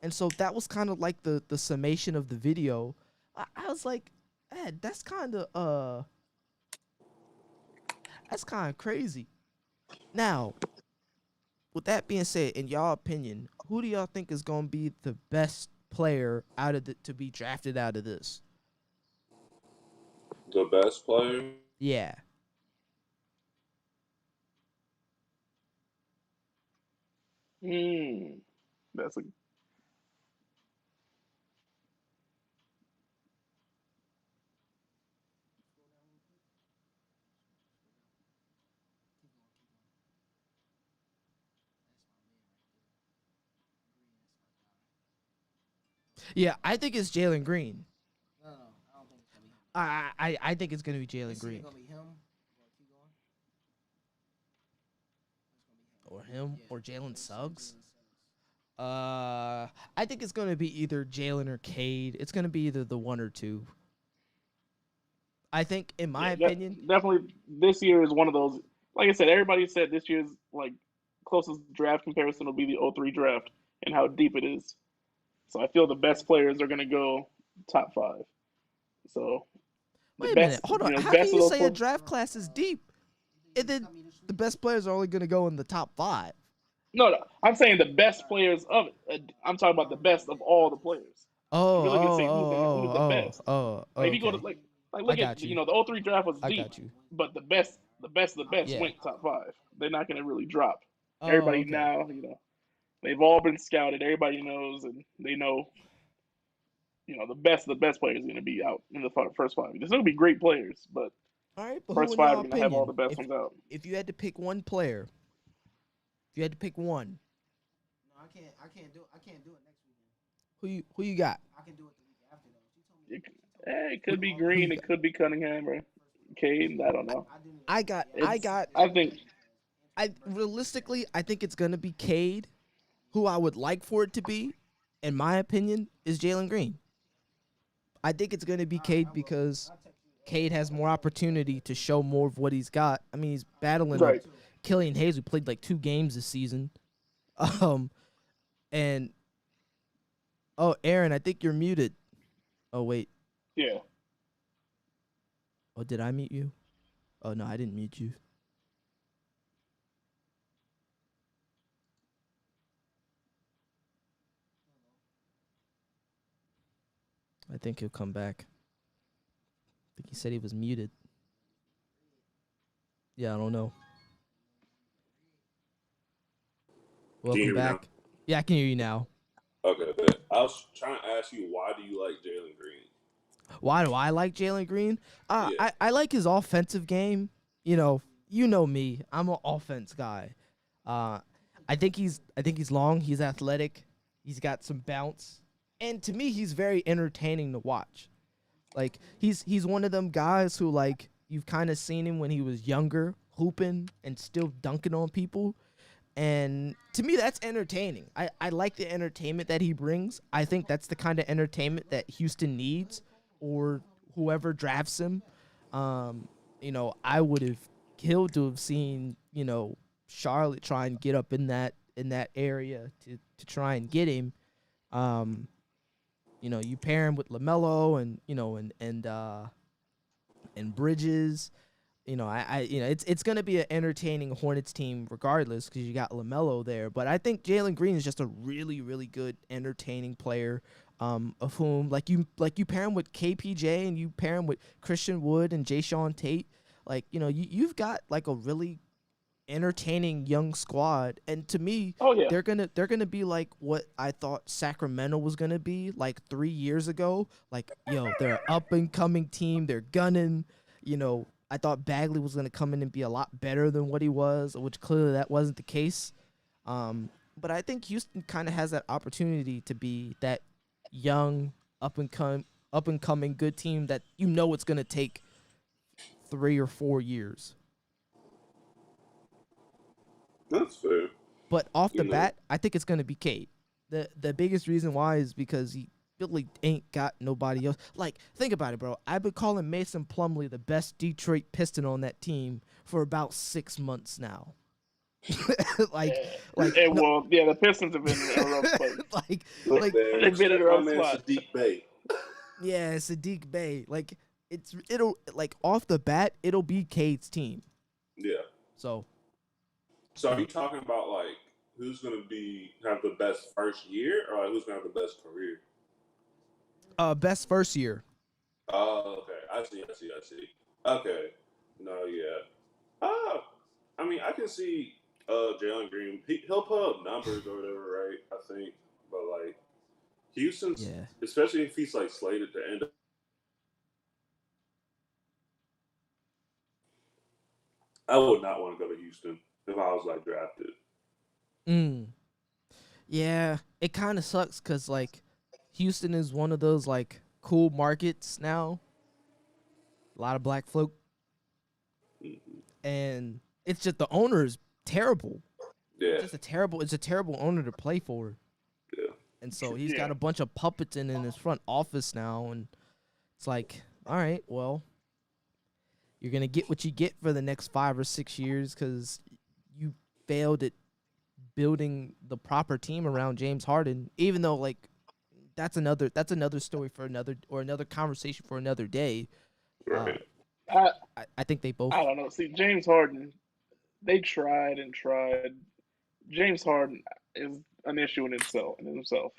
And so that was kind of like the summation of the video. I was like, Ed, that's kind of crazy. Now, with that being said, in y'all opinion, who do y'all think is going to be the best player to be drafted out of this? The best player. Yeah. Hmm. That's a Yeah, I think it's Jalen Green. No, I don't think it's gonna be him. I think it's gonna be Jalen It's either Green gonna be him or keep going. It's or gonna be him Yeah, or Jalen they said Suggs. Jalen Suggs. I think it's gonna be either Jalen or Cade. It's gonna be either the one or two. I think, in my Yeah, opinion, definitely this year is one of those. Like I said, everybody said this year's like closest draft comparison will be the '03 draft and how deep it is. So I feel the best players are going to go top five. So the wait a minute, best, hold on. How can best of you those say a four. draft class is deep and then I mean, this the week. best players are only gonna go in the top five? No, no, I'm saying the best players of it. I'm talking about the best of all the players. Oh, You really can oh, say who's the oh, best. oh, oh, oh. Like if you go to Okay, like I look at got you. the '03 draft was I deep, got you. but the best Yeah. went top five. They're not going to really drop. Oh, Everybody okay. now, they've all been scouted. Everybody knows, and they know, the best players are going to be out in the first five. There's going to be great players, but All right, but who, first in five your are going to have all opinion, the best ones out. if you had to pick one player, if you had to pick one, No, I can't. I can't do it next weekend. who you got? I can do it the week after though. She told me. It, She told me it Who could be who you Green, it got? could be Cunningham or Cade. I don't know. I do need I to. got Yeah, I It's got I think I realistically I think it's gonna be Cade. Who I would like for it to be, in my opinion, is Jalen Green. I think it's gonna be Cade because Cade has more opportunity to show more of what he's got. I mean, he's battling a right. Killian Hayes who played like 2 games this season. Um, and oh, Aaron, I think you're muted. Oh wait, Yeah. oh did I mute you? Oh no, I didn't mute you. I think he'll come back. I think he said he was muted. Yeah, I don't know. Can you Welcome hear me now? back. Yeah, I can hear you now. Okay, bet. I was trying to ask you, why do you like Jalen Green? Why do I like Jalen Green? Yeah. I like his offensive game. You know me. I'm an offense guy. Uh, I think he's long. He's athletic. He's got some bounce, and to me, he's very entertaining to watch. Like he's one of them guys who like you've kind of seen him when he was younger, hooping and still dunking on people. And to me, that's entertaining. I like the entertainment that he brings. I think that's the kind of entertainment that Houston needs, or whoever drafts him. I would have killed to have seen, Charlotte try and get up in that area to try and get him. Um, you pair him with LaMelo and Bridges. It's gonna be an entertaining Hornets team regardless because you got LaMelo there. But I think Jalen Green is just a really, really good, entertaining player. Of whom like you pair him with KPJ and you pair him with Christian Wood and Jayshawn Tate. Like you've got like a really entertaining young squad, and to me, Oh yeah. they're gonna be like what I thought Sacramento was gonna be like 3 years ago. Like they're an up and coming team. They're gunning. I thought Bagley was gonna come in and be a lot better than what he was, which clearly that wasn't the case. But I think Houston kind of has that opportunity to be that young up and coming good team that it's gonna take 3 or 4 years. That's fair. But off the You know, bat, I think it's gonna be Cade. The biggest reason why is because he really ain't got nobody else. Like, think about it, bro. I've been calling Mason Plumlee the best Detroit Piston on that team for about 6 months now. like, no, Well, yeah, the Pistons have been in a rough spot. like, look, like, man, They've been in respect a my rough man spot. Sadiq Bey. yeah, Sadiq Bey. Like, it'll like off the bat, it'll be Cade's team. Yeah. So, So are you talking about like who's gonna have the best first year, or like who's gonna have the best career? best first year. Oh, okay. I see. Okay. No, yeah. Uh, I mean, I can see Jalen Green. He'll put up numbers or whatever, right? I think, but like Houston's, Yeah. especially if he's like slated to end. I would not want to go to Houston if I was like drafted. Mm. Yeah, it kind of sucks because like Houston is one of those like cool markets now. A lot of black folk, and it's just the owner is terrible. Yeah. It's a terrible owner to play for. Yeah. And so he's Yeah. got a bunch of puppets in his front office now, and it's like, all right, well, you're gonna get what you get for the next 5 or 6 years because you failed at building the proper team around James Harden. Even though, like, that's another story for another conversation for another day. Right. I think they both. I don't know. See, James Harden, they tried and tried. James Harden is an issue in himself.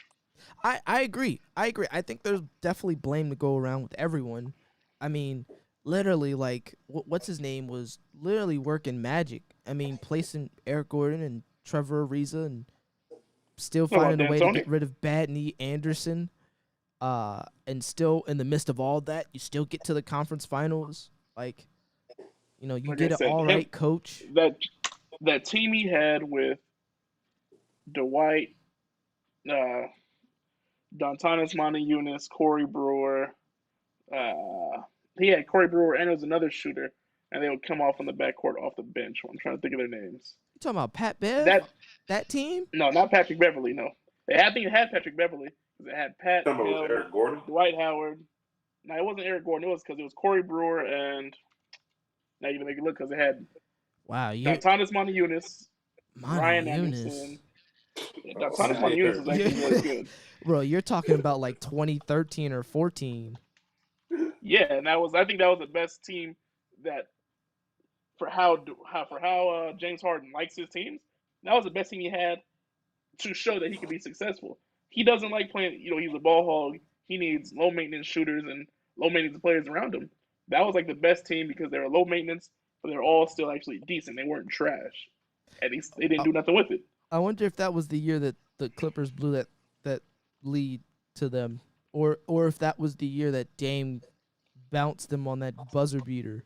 I agree. I think there's definitely blame to go around with everyone. I mean, literally, like, what's his name was literally working magic. I mean, placing Eric Gordon and Trevor Ariza and still What about finding a way to D'Antoni? get rid of Bad Knee Anderson. And still in the midst of all that, you still get to the conference finals. Like, you know, you Like get I an said, all right coach. That team he had with Dwight, uh, Dontanis Montejunas, Corey Brewer. He had Corey Brewer, and it was another shooter, and they would come off on the backcourt off the bench. I'm trying to think of their names. You talking about Pat Bev? That That team? No, not Patrick Beverly. No, I think it had Patrick Beverly because it had Pat, Talking about him, Eric Gordon. Dwight Howard. No, it wasn't Eric Gordon. It was because it was Corey Brewer, and now you can make it look because it had Wow, you Dontanis Montejunas, Ryan Eunice. Anderson. Dontanis Montejunas was actually really good. Bro, you're talking about like 2013 or 14. Yeah, and I think that was the best team that for how James Harden likes his teams. That was the best team he had to show that he could be successful. He doesn't like playing. He's a ball hog. He needs low maintenance shooters and low maintenance players around him. That was like the best team because they were low maintenance, but they're all still actually decent. They weren't trash, and they didn't do nothing with it. I wonder if that was the year that the Clippers blew that lead to them, or if that was the year that Dame bounced them on that buzzer beater.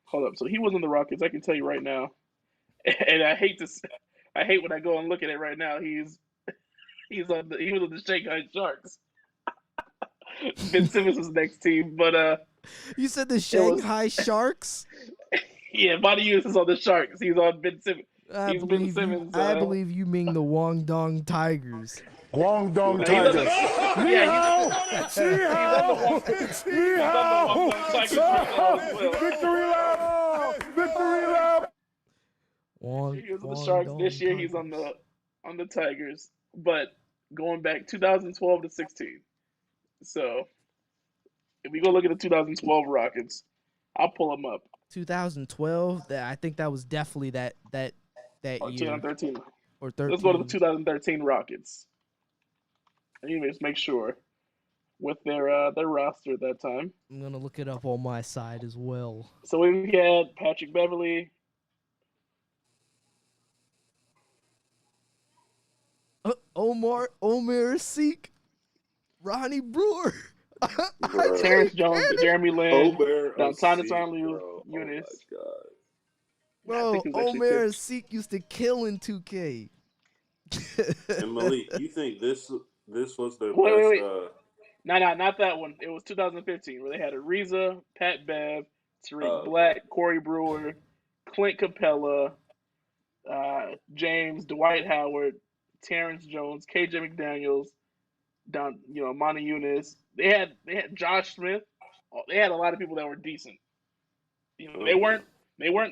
Hold up. So he was in the Rockets. I can tell you right now, and I hate when I go and look at it right now. He was on the Shanghai Sharks. Ben Simmons was the next team, but You said the Shanghai Sharks? yeah, Monty Hughes is on the Sharks. He's on Ben Simmons. I He's Ben believe Simmons. I believe you mean the Guangdong Tigers. Guangdong He's on the, Tigers. yeah, he's on the Tigers right now as well. Victory lap! Victory lap! He was on the Sharks this year. He's on the Tigers, but going back 2012 to 16. So if we go look at the 2012 Rockets, I'll pull them up. 2012. I think that was definitely that Or year 2013. or 13. Let's go to the 2013 Rockets. Anyways, make sure with their roster at that time. I'm gonna look it up on my side as well. So we had Patrick Beverly. Omer Seek, Ronnie Brewer, Terrence Jones, Jeremy Lin, Dontanis Montejunas. Oh my god. bro. think it was actually Omer good. Seek used to kill in 2K. And Malik, you think this was their Wait. best? No, not that one. It was 2015 where they had Ariza, Pat Bev, Tariq Okay. Black, Corey Brewer, Clint Capella, James, Dwight Howard, Terrence Jones, KJ McDaniels, Monty Eunice. They had Josh Smith. They had a lot of people that were decent. They weren't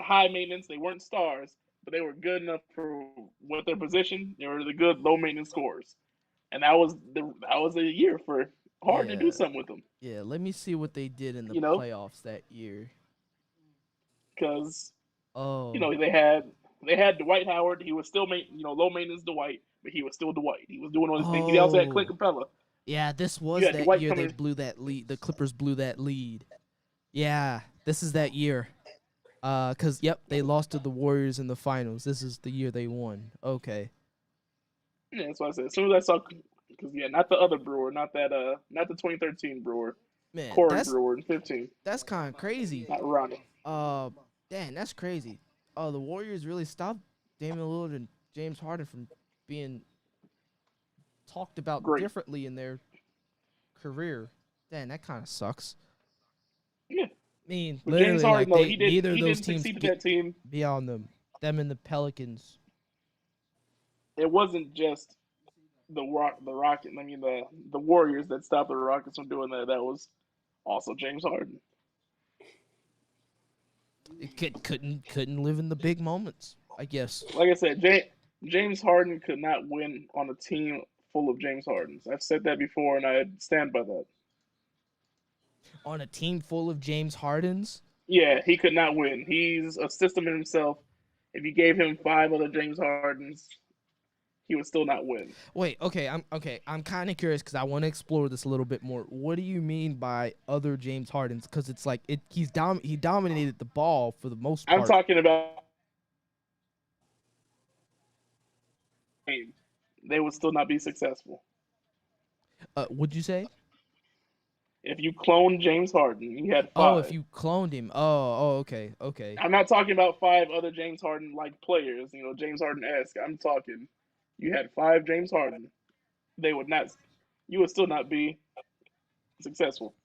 high maintenance. They weren't stars, but they were good enough for what their position. They were the good low maintenance scorers, and that was a year for Harden to do something with them. Yeah, let me see what they did in the playoffs that year. Because Oh, they had Dwight Howard. He was still low maintenance Dwight, but he was still Dwight. He was doing all his things. He also had Clint Capella. yeah, this was Yeah, that Dwight year they coming- blew that lead. The Clippers blew that lead. Yeah, this is that year. Cause they lost to the Warriors in the finals. This is the year they won. Okay. Yeah, that's what I said. As soon as I saw, because not the other Brewer, not the 2013 Brewer, Man, Corey Brewer in 15, that's kind of crazy. not Ronnie. Damn, that's crazy. Oh, the Warriors really stopped Damian Lillard and James Harden from being talked about Great. differently in their career. Damn, that kind of sucks. Yeah. I mean, But James literally, Harden, like though, neither he of those didn't teams succeed with get that team. beyond them and the Pelicans. It wasn't just the Rocket. I mean, the Warriors that stopped the Rockets from doing that. That was also James Harden. It couldn't live in the big moments, I guess. Like I said, James Harden could not win on a team full of James Hardens. I've said that before, and I stand by that. On a team full of James Hardens. Yeah, he could not win. He's a system in himself. If you gave him 5 other James Hardens, he would still not win. Wait, okay, I'm kind of curious because I want to explore this a little bit more. What do you mean by other James Hardens? Because it's like he dominated the ball for the most part. I'm talking about they would still not be successful. What'd you say? If you clone James Harden, you had 5. Oh, if you cloned him. Oh, okay. I'm not talking about 5 other James Harden like players, James Harden esque. I'm talking you had 5 James Harden. You would still not be successful.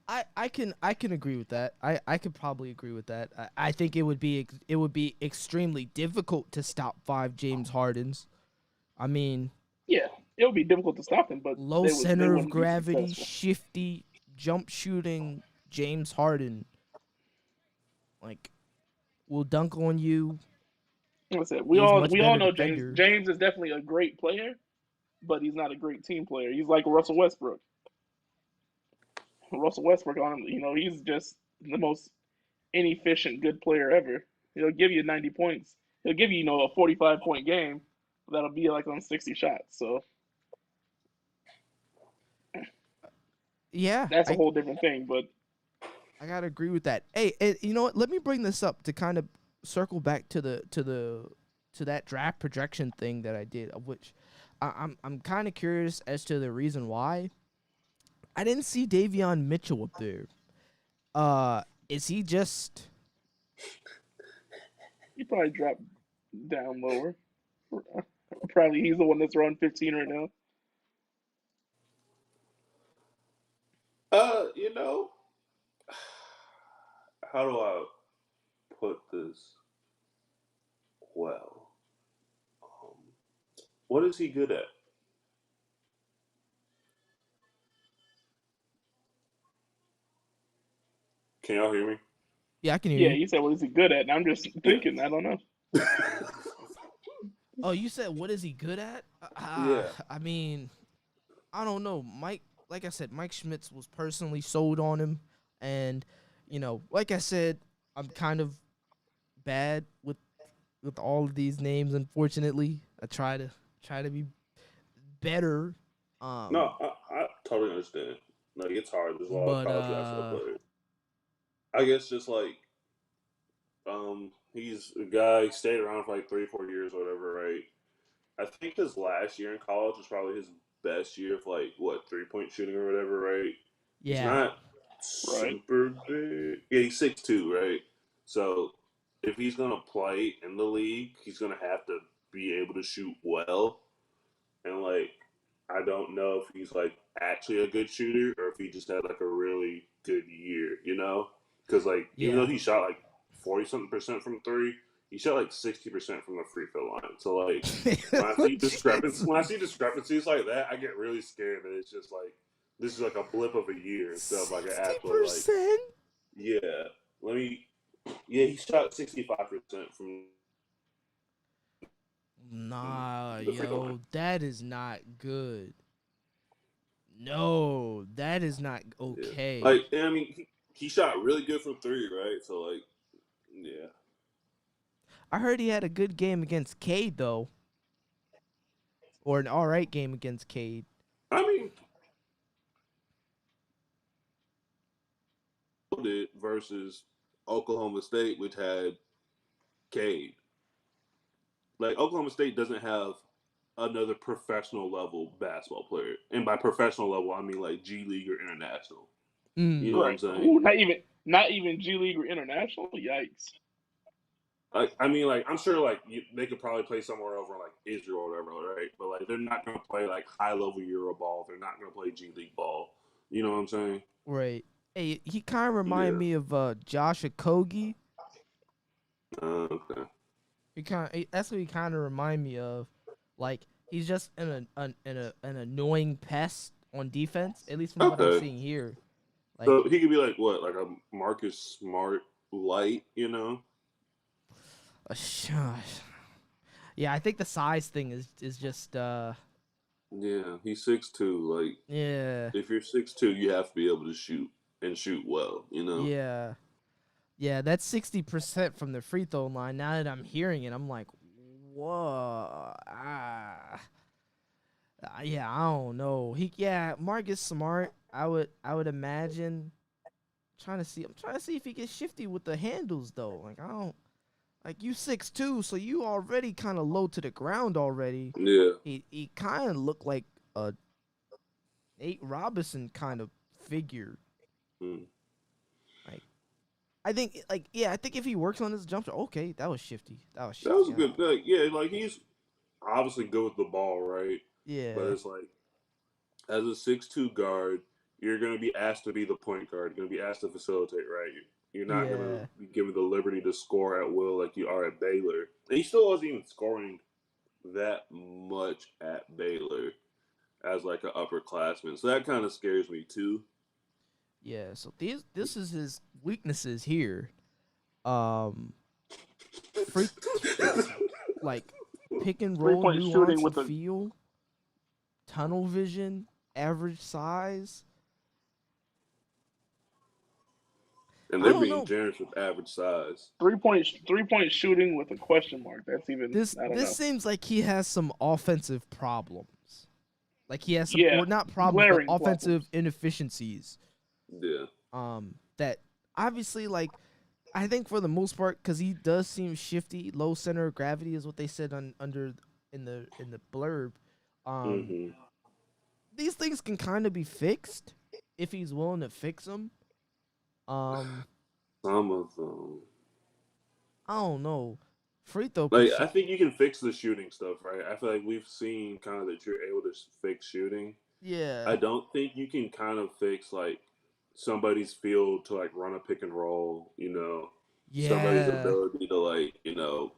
I can agree with that. I could probably agree with that. I think it would be extremely difficult to stop 5 James Hardens. I mean, yeah, it would be difficult to stop him, but low they center of wouldn't be gravity, successful. shifty, jump shooting James Harden. Like, will dunk on you. Like I said, He's we all much better know defender. James is definitely a great player, but he's not a great team player. He's like Russell Westbrook. Russell Westbrook on him, he's just the most inefficient good player ever. He'll give you 90 points. He'll give you, a 45-point game. That'll be like on 60 shots. So Yeah, that's a whole different thing. But I gotta agree with that. Hey, you know what? Let me bring this up to kind of circle back to that draft projection thing that I did, of which I'm kind of curious as to the reason why. I didn't see Davion Mitchell up there. Is he just? he probably dropped down lower. Probably he's the one that's around 15 right now. You know, how do I put this well? What is he good at? Can y'all hear me? Yeah, I can hear Yeah, you. you said what is he good at? And I'm just thinking, I don't know. Oh, you said what is he good at? Yeah. I mean, I don't know. Like I said, Mike Schmitz was personally sold on him, and like I said, I'm kind of bad with all of these names. Unfortunately, I try to be better. No, I totally understand. Like, it's hard. There's a lot of But college basketball players. I guess just like he's a guy, he stayed around for like 3 or 4 years or whatever, right? I think his last year in college was probably his best year of like 3-point shooting or whatever, right? He's yeah, not Right. super big. Yeah, he's 6'2", right? So if he's gonna play in the league, he's gonna have to be able to shoot well. And like, I don't know if he's like actually a good shooter or if he just had like a really good year, Because like, even though yeah. he shot like 40-something% from 3, he shot like 60% from the free throw line. So like, when I see discrepancies like that, I get really scared that it's just like this is like a blip of a year instead of like an actual like 60%. yeah. Yeah, he shot 65% from Nah, the free throw line. that is not good. No, that is not okay. Yeah. Like, and I mean, he shot really good from 3, right? So like, yeah. I heard he had a good game against Cade though, or an all right game against Cade. I mean, did versus Oklahoma State, which had Cade. Like, Oklahoma State doesn't have another professional level basketball player, and by professional level, I mean like G League or international. You know what I'm Right. saying? Ooh, not even G League or international. Yikes. I mean, like I'm sure like they could probably play somewhere over like Israel or whatever, right? But like they're not gonna play like high level Euro ball. They're not gonna play G League ball. You know what I'm saying? Right. Hey, he kind of reminded Yeah. me of Josh Okogie. Okay. That's what he kind of remind me of. Like he's just an annoying pest on defense. At least from what I'm Okay. seeing here. Like So he could be like what, like a Marcus Smart light, you know? yeah, I think the size thing is just Yeah, he's 6'2". Like yeah. if you're 6'2", you have to be able to shoot and shoot well, you know? Yeah. Yeah, that's 60% from the free throw line. Now that I'm hearing it, I'm like, whoa. Yeah, I don't know. Marcus Smart, I would imagine I'm trying to see if he gets shifty with the handles though. Like I don't like you 6'2", so you already kind of low to the ground already. Yeah. He kind of looked like a Nate Robinson kind of figure. Hmm. Like I think I think if he works on his jump shot, okay, that was shifty. That was a Yeah. good like, yeah, like he's obviously good with the ball, right? But Yeah. it's like as a 6'2" guard, you're gonna be asked to be the point guard. You're gonna be asked to facilitate, right? You're not gonna Yeah. be given the liberty to score at will like you are at Baylor. And he still wasn't even scoring that much at Baylor as like an upperclassman. So that kind of scares me too. Yeah. So this is his weaknesses here. Um, freak like pick and roll 3-point shooting nuance and with a feel, tunnel vision, average size. And I they're don't being know. generous with average size. 3-point shooting with a question mark. That's even I don't This know. seems like he has some offensive problems. Like he has some, Yeah, or not problems, but glaring offensive problems. inefficiencies. Yeah. That obviously, like, I think for the most part, because he does seem shifty, low center of gravity is what they said in the blurb. Um, Hmm. these things can kind of be fixed if he's willing to fix them. Some of them. I don't know. Free throw Like I percent. think you can fix the shooting stuff, right? I feel like we've seen kind of that you're able to fix shooting. Yeah. I don't think you can kind of fix like somebody's feel to like run a pick and roll, you know, somebody's Yeah. ability to like, you know,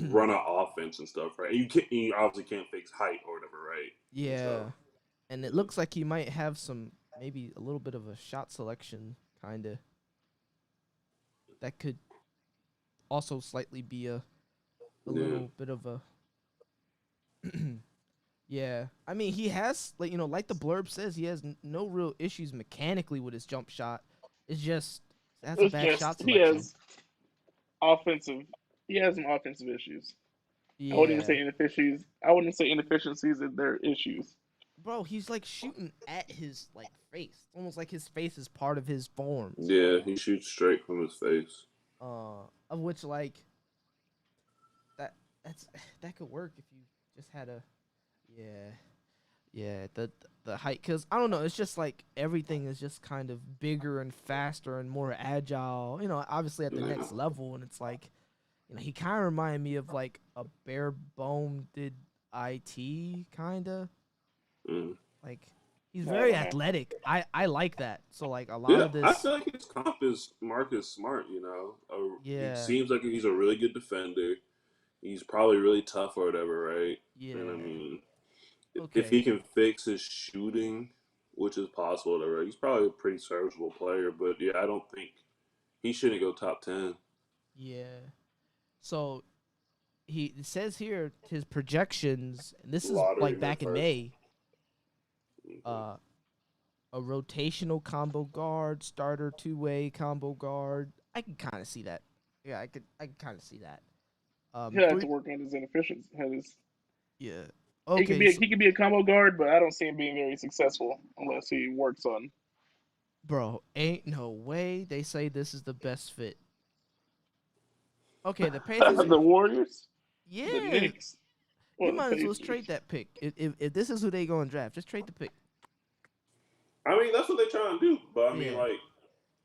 run an offense and stuff, right? You obviously can't fix height or whatever, right? And so, Yeah. And it looks like he might have some, maybe a little bit of a shot selection, kind of. That could also slightly be a yeah, little bit of a. Yeah. I mean, he has, like, like the blurb says, he has no real issues mechanically with his jump shot. It's just, that's a It's bad just shot selection. offensive. He has some offensive issues. I wouldn't even Yeah. say inefficiencies. I wouldn't say inefficiencies if they're issues. Bro, he's like shooting at his like face. Almost like his face is part of his forms. yeah, he shoots straight from his face. Of which like that that's that could work if you just had a yeah the height, because I don't know, it's just like everything is just kind of bigger and faster and more agile, obviously at the Yeah. next level. And it's like, he kind of reminded me of like a bare boned IT kind of Mm. like, he's I very don't know. athletic. I like that. So like a lot Yeah, of I this, feel like his comp is Marcus Smart. You know, he yeah, seems like he's a really good defender. He's probably really tough or whatever, right? And I yeah, mean, if okay, he can fix his shooting, which is possible, whatever, he's probably a pretty serviceable player. But yeah, I don't think he shouldn't go top 10. yeah. So it says here his projections, and this is Lottery like mid back in first. May. Uh, a rotational combo guard, starter two-way combo guard. I can kind of see that. Yeah, I could kind of see that. He'll have to Three. work on his inefficiencies. Yeah. He could Okay. be So, he could be a combo guard, but I don't see him being very successful unless he works on. bro, ain't no way they say this is the best fit. Okay, the Panthers. The Warriors, the Yeah, Knicks, you or the might as well trade Pacers. that pick. If this is who they go and draft, just trade the pick. I mean, that's what they're trying to do. But I mean, Yeah. like,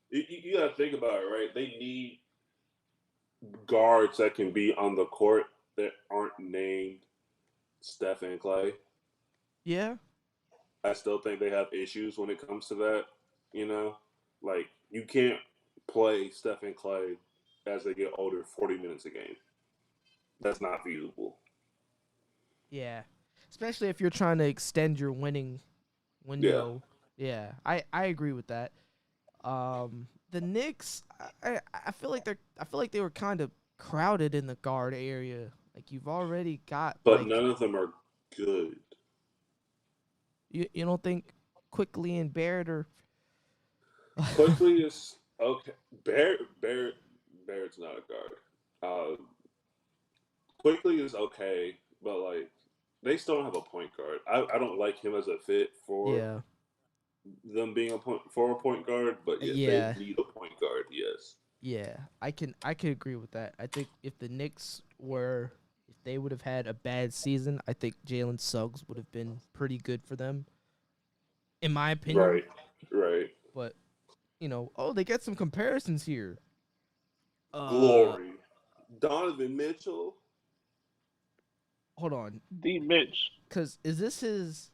you got to think about it, right? guards that can be on the court that aren't named Steph and Clay. Yeah. I still think they have issues when it comes to that. You know, like you can't play Steph and Clay as they get older 40 minutes a game. That's not feasible. Yeah. Especially if you're trying to extend your winning Yeah. window. Yeah. I agree with that. The Knicks, I feel like they were kind of crowded in the guard area. Like you've already got But like none of them are good. you don't think Quickly and Barrett are Quickly is okay. Barrett's not a guard. Quickly is okay, but like they still don't have a point guard. I don't like him as a fit for yeah. them being a point guard, but yeah, they Yeah. need a point guard. Yes. Yeah, I can agree with that. I think if the Knicks were if they would have had a bad season, I think Jalen Suggs would have been pretty good for them, in my opinion. Right. Right. But they get some comparisons here. Glory. Donovan Mitchell. Hold on, D. Mitch. cause is this his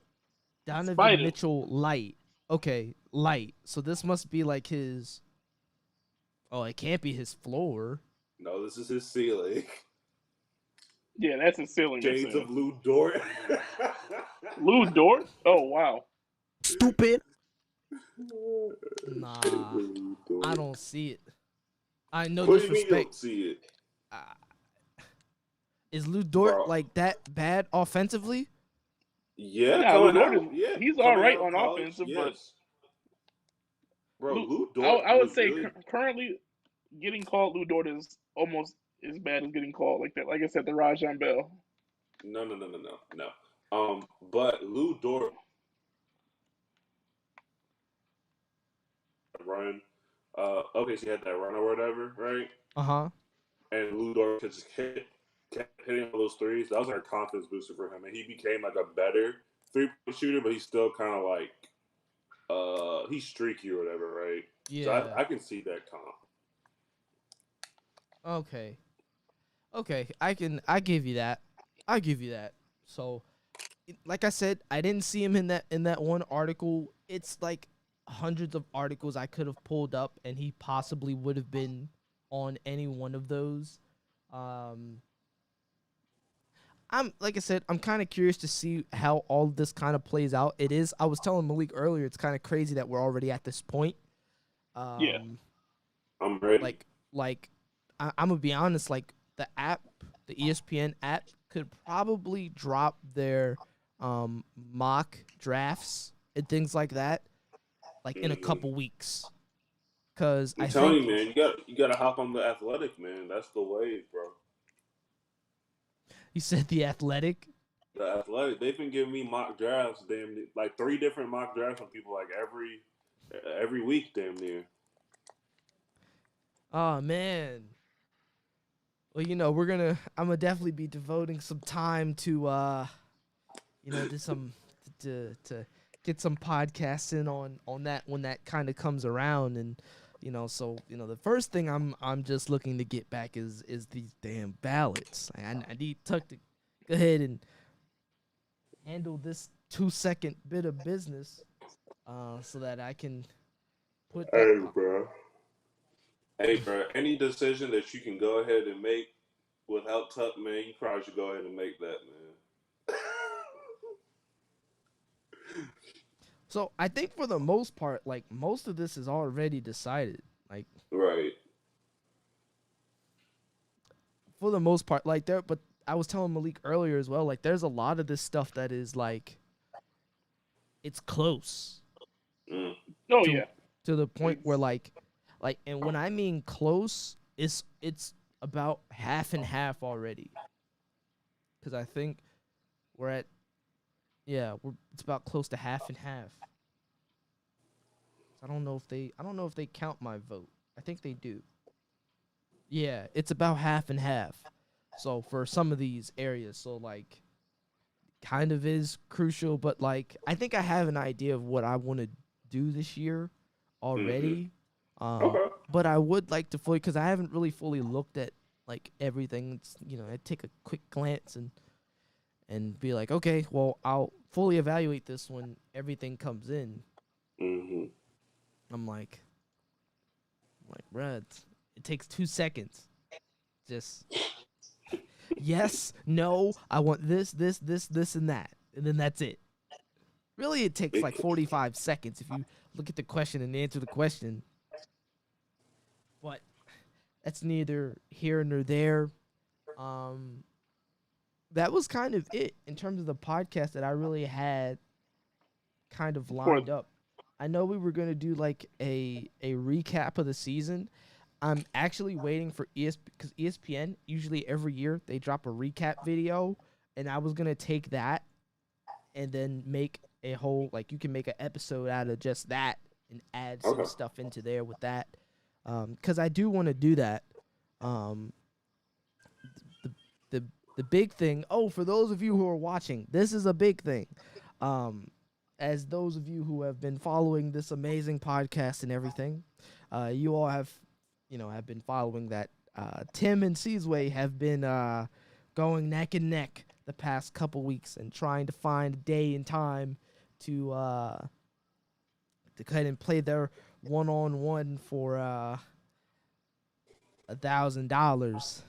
Donovan Spider. Mitchell light? Okay, light. So this must be like his. Oh, it can't be his floor. No, this is his ceiling. Yeah, that's a ceiling. Shades of Lou Dort. Lou Dort? Oh, wow. Stupid. Nah, Lou Dort. I don't see it. I know What do you mean you disrespect. don't see it? Is Lou Dort Bro. like that bad offensively? Yeah, Yeah, coming Lou Dort out. Yeah, he's coming all right out of on college, offensive, yes. Bro, but Lou Dort. I would was say really, currently getting called Lou Dort is almost as bad as getting called like that. Like I said, the Rajon Bell. no. But Lou Dort run. Okay, so he had that run or whatever, right? Uh-huh. And Lou Dort could just kept hitting all those threes. That was like a confidence booster for him, and he became like a better 3-point shooter. But he's still kind of like he's streaky or whatever, right? Yeah. So I can see that comp. Okay. I give you that. So like I said, I didn't see him in that one article. It's like hundreds of articles I could have pulled up and he possibly would have been on any one of those. I'm like I said, I'm kind of curious to see how all of this kind of plays out. I was telling Malik earlier, it's kind of crazy that we're already at this point. Yeah. I'm ready. I'm gonna be honest, like the ESPN app could probably drop their mock drafts and things like that like in a couple weeks. Cause I'm telling you, man, you gotta hop on the Athletic, man. That's the wave, bro. You said The Athletic? The Athletic, they've been giving me mock drafts, like 3 different mock drafts from people like every week, damn near. Oh man. Well, I'm gonna definitely be devoting some time to to get some podcasts in on that when that kind of comes around. And the first thing I'm just looking to get back is these damn ballots. I need Tuck to go ahead and handle this 2-second bit of business so that I can put that. Hey, bro. Any decision that you can go ahead and make without Tuck, man, you probably should go ahead and make that, man. So I think for the most part, like most of this is already decided. Like right. For the most part, like but I was telling Malik earlier as well, like there's a lot of this stuff that is like it's close. Oh yeah. To the point where like and when I mean close, it's about half and half already. Cuz I think it's about close to half and half. I don't know if they count my vote. I think they do. Yeah, it's about half and half. So for some of these areas, so like kind of is crucial, but like I think I have an idea of what I want to do this year already. Okay. But I would like to fully, because I haven't really fully looked at like everything. I'd take a quick glance and be like, okay, well, I'll fully evaluate this when everything comes in. Mm-hmm. I'm like, bruh, it takes 2 seconds. Just yes, no, I want this, and that, and then that's it. Really, it takes like 45 seconds if you look at the question and answer the question. But that's neither here nor there. That was kind of it in terms of the podcast that I really had kind of lined up. I know we were going to do like a recap of the season. I'm actually waiting for because ESPN usually every year they drop a recap video, and I was going to take that and then make a whole, like, you can make an episode out of just that and add some stuff into there with that. Because I do want to do that. The big thing, for those of you who are watching, this is a big thing. As those of you who have been following this amazing podcast and everything, you all have been following that Tim and Seasway have been going neck and neck the past couple weeks and trying to find a day and time to go ahead and play their one-on-one for $1,000.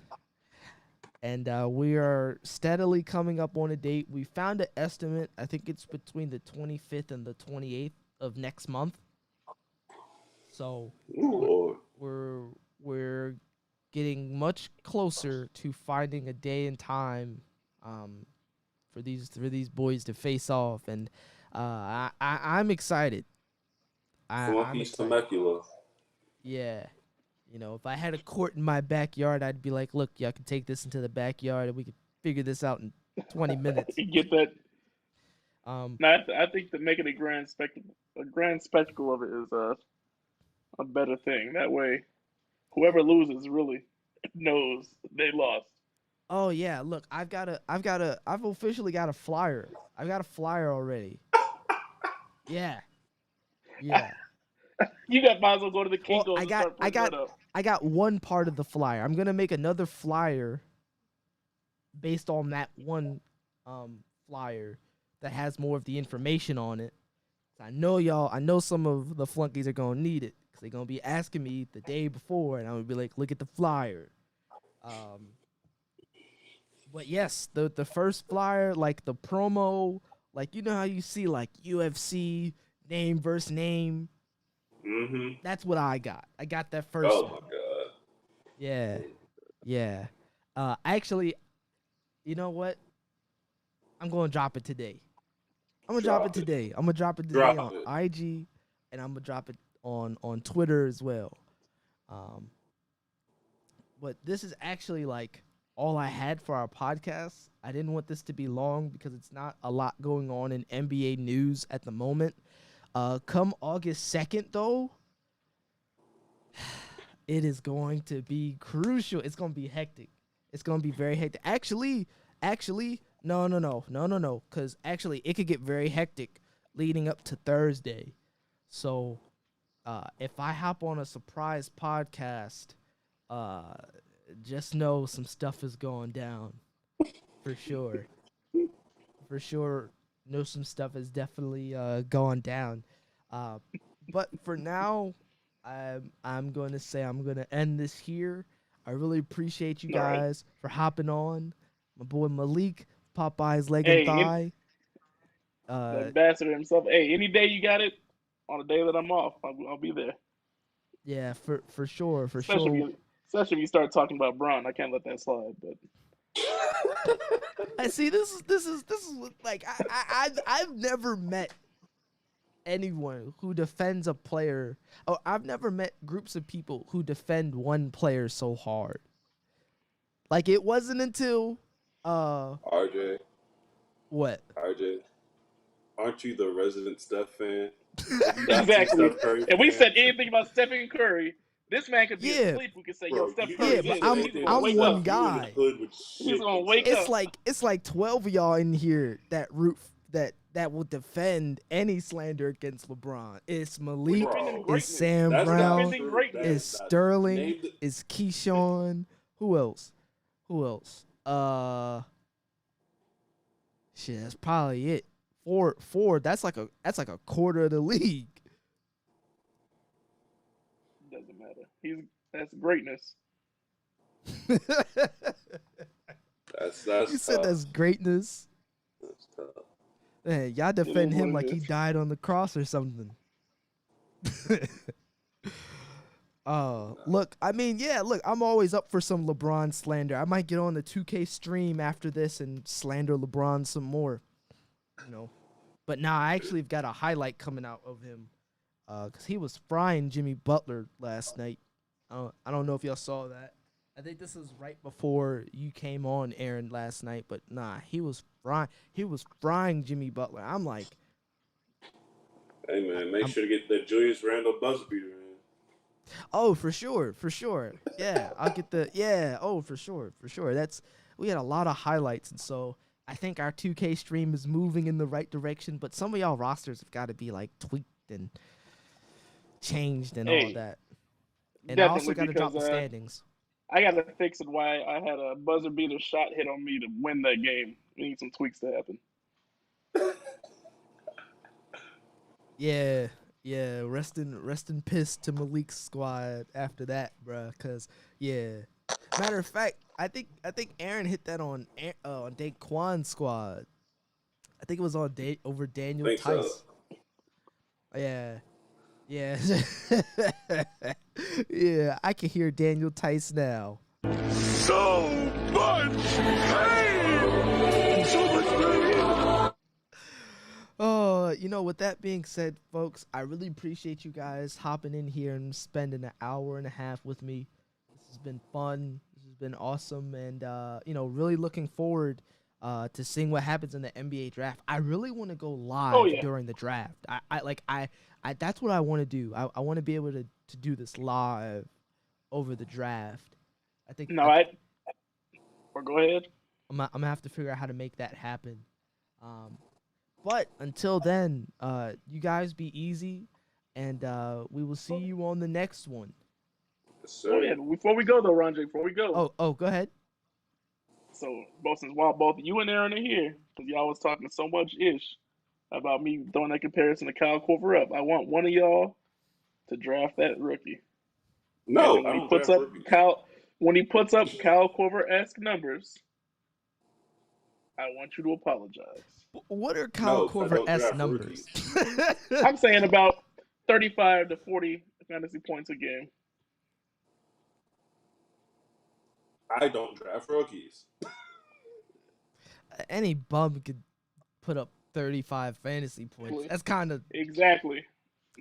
And we are steadily coming up on a date. We found an estimate. I think it's between the 25th and the 28th of next month. So we're getting much closer to finding a day and time for these boys to face off, and I'm excited. I'm excited. Yeah. If I had a court in my backyard, I'd be like, look, y'all can take this into the backyard and we can figure this out in 20 minutes. Get that. I think that making a grand spectacle of it is a better thing. That way, whoever loses really knows they lost. Oh yeah, look, I've officially got a flyer. I've got a flyer already. Yeah. You might as well go to the Kinko's and start putting that up. I got one part of the flyer. I'm gonna make another flyer based on that one flyer that has more of the information on it. I know some of the flunkies are gonna need it because they're gonna be asking me the day before, and I'm gonna be like, look at the flyer. But yes, the first flyer, like the promo, like how you see like UFC name versus name. Mm-hmm. That's what I got. I got that first one. Oh my god. Yeah. Actually, you know what? I'm gonna drop it today. I'm gonna drop it today on IG, and I'm gonna drop it on Twitter as well. But this is actually like all I had for our podcast. I didn't want this to be long because it's not a lot going on in NBA news at the moment. Come August 2nd, though, it is going to be crucial. It's going to be hectic. It's going to be very hectic. Actually, no. Because actually, it could get very hectic leading up to Thursday. So, if I hop on a surprise podcast, just know some stuff is going down. For sure. Know some stuff is definitely going down. But for now, I'm going to say I'm going to end this here. I really appreciate you guys for hopping on. My boy Malik, Popeye's leg and thigh. The ambassador himself. Hey, any day you got it, on a day that I'm off, I'll be there. Yeah, for sure. Especially if you start talking about Braun, I can't let that slide. But I see. This is like I've never met anyone who defends a player. Oh, I've never met groups of people who defend one player so hard. Like, it wasn't until RJ. What? RJ, aren't you the resident Steph fan? Exactly. Steph Curry if we fan? said anything about Stephen Curry, this man could be asleep. We could say, "Yo, Steph Curry." Yeah, but I'm one guy. He's gonna wake up. It's like 12 of y'all in here that will defend any slander against LeBron. It's Malik, it's Sam Brown, it's Sterling, it's Keyshawn. Who else? Shit, that's probably it. Ford. That's like a quarter of the league. Doesn't matter. That's greatness. You That's said tough. that's greatness. That's tough. Man, y'all It is defend him what like it he is. died on the cross or something. Look, I mean, yeah, look, I'm always up for some LeBron slander. I might get on the 2K stream after this and slander LeBron some more, you know. But now I actually have got a highlight coming out of him, cause he was frying Jimmy Butler last night. I don't know if y'all saw that. I think this was right before you came on, Aaron, last night. But nah, he was frying Jimmy Butler. I'm like, Hey man, make I'm sure to get the Julius Randle buzzer beater in. oh, for sure. Yeah, I'll get the yeah. Oh, for sure. We had a lot of highlights, and so I think our 2K stream is moving in the right direction. But some of y'all rosters have got to be like tweaked and changed and all Hey, that. And I also definitely got to because drop the standings. I got to fix it. Why I had a buzzer beater shot hit on me to win that game. We need some tweaks to happen. Yeah, yeah. Rest in piss to Malik's squad after that, bruh. Cause yeah. Matter of fact, I think Aaron hit that on Daquan's squad. I think it was on over Daniel Think so. Tice. Yeah. Yeah. Yeah, I can hear Daniel Tice now. So much pain! So much pain! Oh, with that being said, folks, I really appreciate you guys hopping in here and spending an hour and a half with me. This has been fun. This has been awesome. And, really looking forward to seeing what happens in the NBA draft. I really want to go live yeah. during the draft. I that's what I want to do. I want to be able to do this live over the draft. I think No, or go ahead. I'm gonna have to figure out how to make that happen. But until then, you guys be easy, and we will see you on the next one. Yes, Oh sir. yeah. Before we go though, Ronjay, before we go. Oh, go ahead. So while both you and Aaron are here, because y'all was talking so much ish about me throwing that comparison to Kyle Korver up, I want one of y'all to draft that rookie. And No, then I don't draft rookies. when he puts up Kyle Korver-esque numbers, I want you to apologize. What are Kyle No, 'cause I Korver don't S draft numbers? rookies. I'm saying about 35 to 40 fantasy points a game. I don't draft rookies. Any bum could put up 35 fantasy points. That's kind of. Exactly.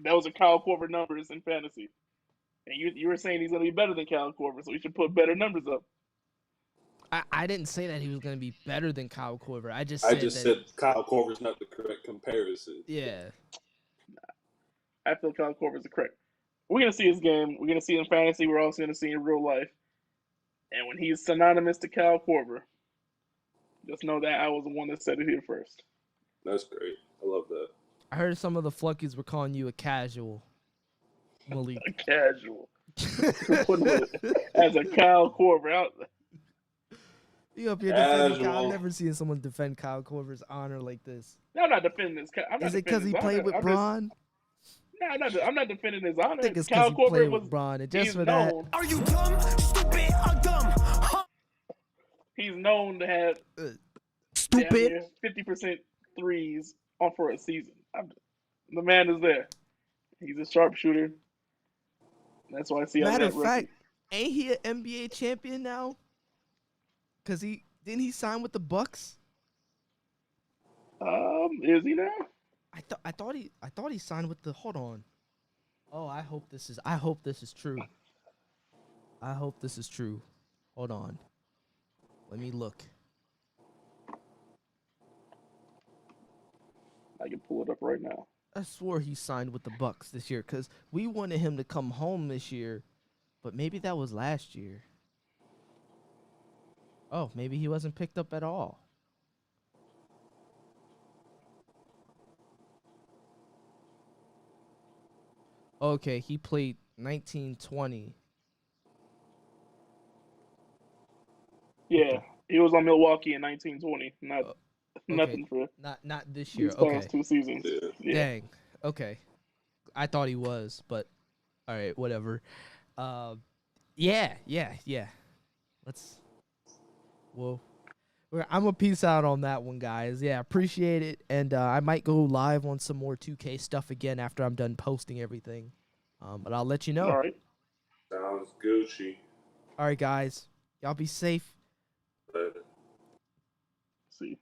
Those are Kyle Korver numbers in fantasy. And you were saying he's going to be better than Kyle Korver, so he should put better numbers up. I didn't say that he was going to be better than Kyle Korver. I just said Kyle Korver's not the correct comparison. Yeah. I feel Kyle Korver is the correct. We're going to see his game. We're going to see it in fantasy. We're also going to see it in real life. And when he's synonymous to Kyle Korver, just know that I was the one that said it here first. That's great. I love that. I heard some of the flunkies were calling you a casual, Malik. A casual. As a Kyle Korver out there. You up here defending Kyle? Casual. I've never seen someone defend Kyle Korver's honor like this. No, I'm not defending this. Is it because he played with Bron? No, I'm not defending his honor. I think it's because Kyle he Korver played was with Bron, and just he's for that, known. Are you dumb, stupid, or dumb? Huh? He's known to have stupid. 50% threes on for a season. The man is there. He's a sharpshooter. That's why I see Matter of that fact, ain't he an NBA champion now? Cause didn't he sign with the Bucks? Is he now? I thought he signed with the. Hold on. Oh, I hope this is true. I hope this is true. Hold on. Let me look. I can pull it up right now. I swore he signed with the Bucks this year because we wanted him to come home this year, but maybe that was last year. Oh, maybe he wasn't picked up at all. Okay, he played 1920. Yeah, Okay. he was on Milwaukee in 1920. Not Uh, okay. nothing for Not this year. these Okay. past 2 seasons. Yeah. Yeah. Dang. Okay. I thought he was, but all right, whatever. Yeah. Let's. Well, I'm a peace out on that one, guys. Yeah, appreciate it, and I might go live on some more 2K stuff again after I'm done posting everything. But I'll let you know. All right. Sounds Gucci. All right, guys. Y'all be safe. Later. See.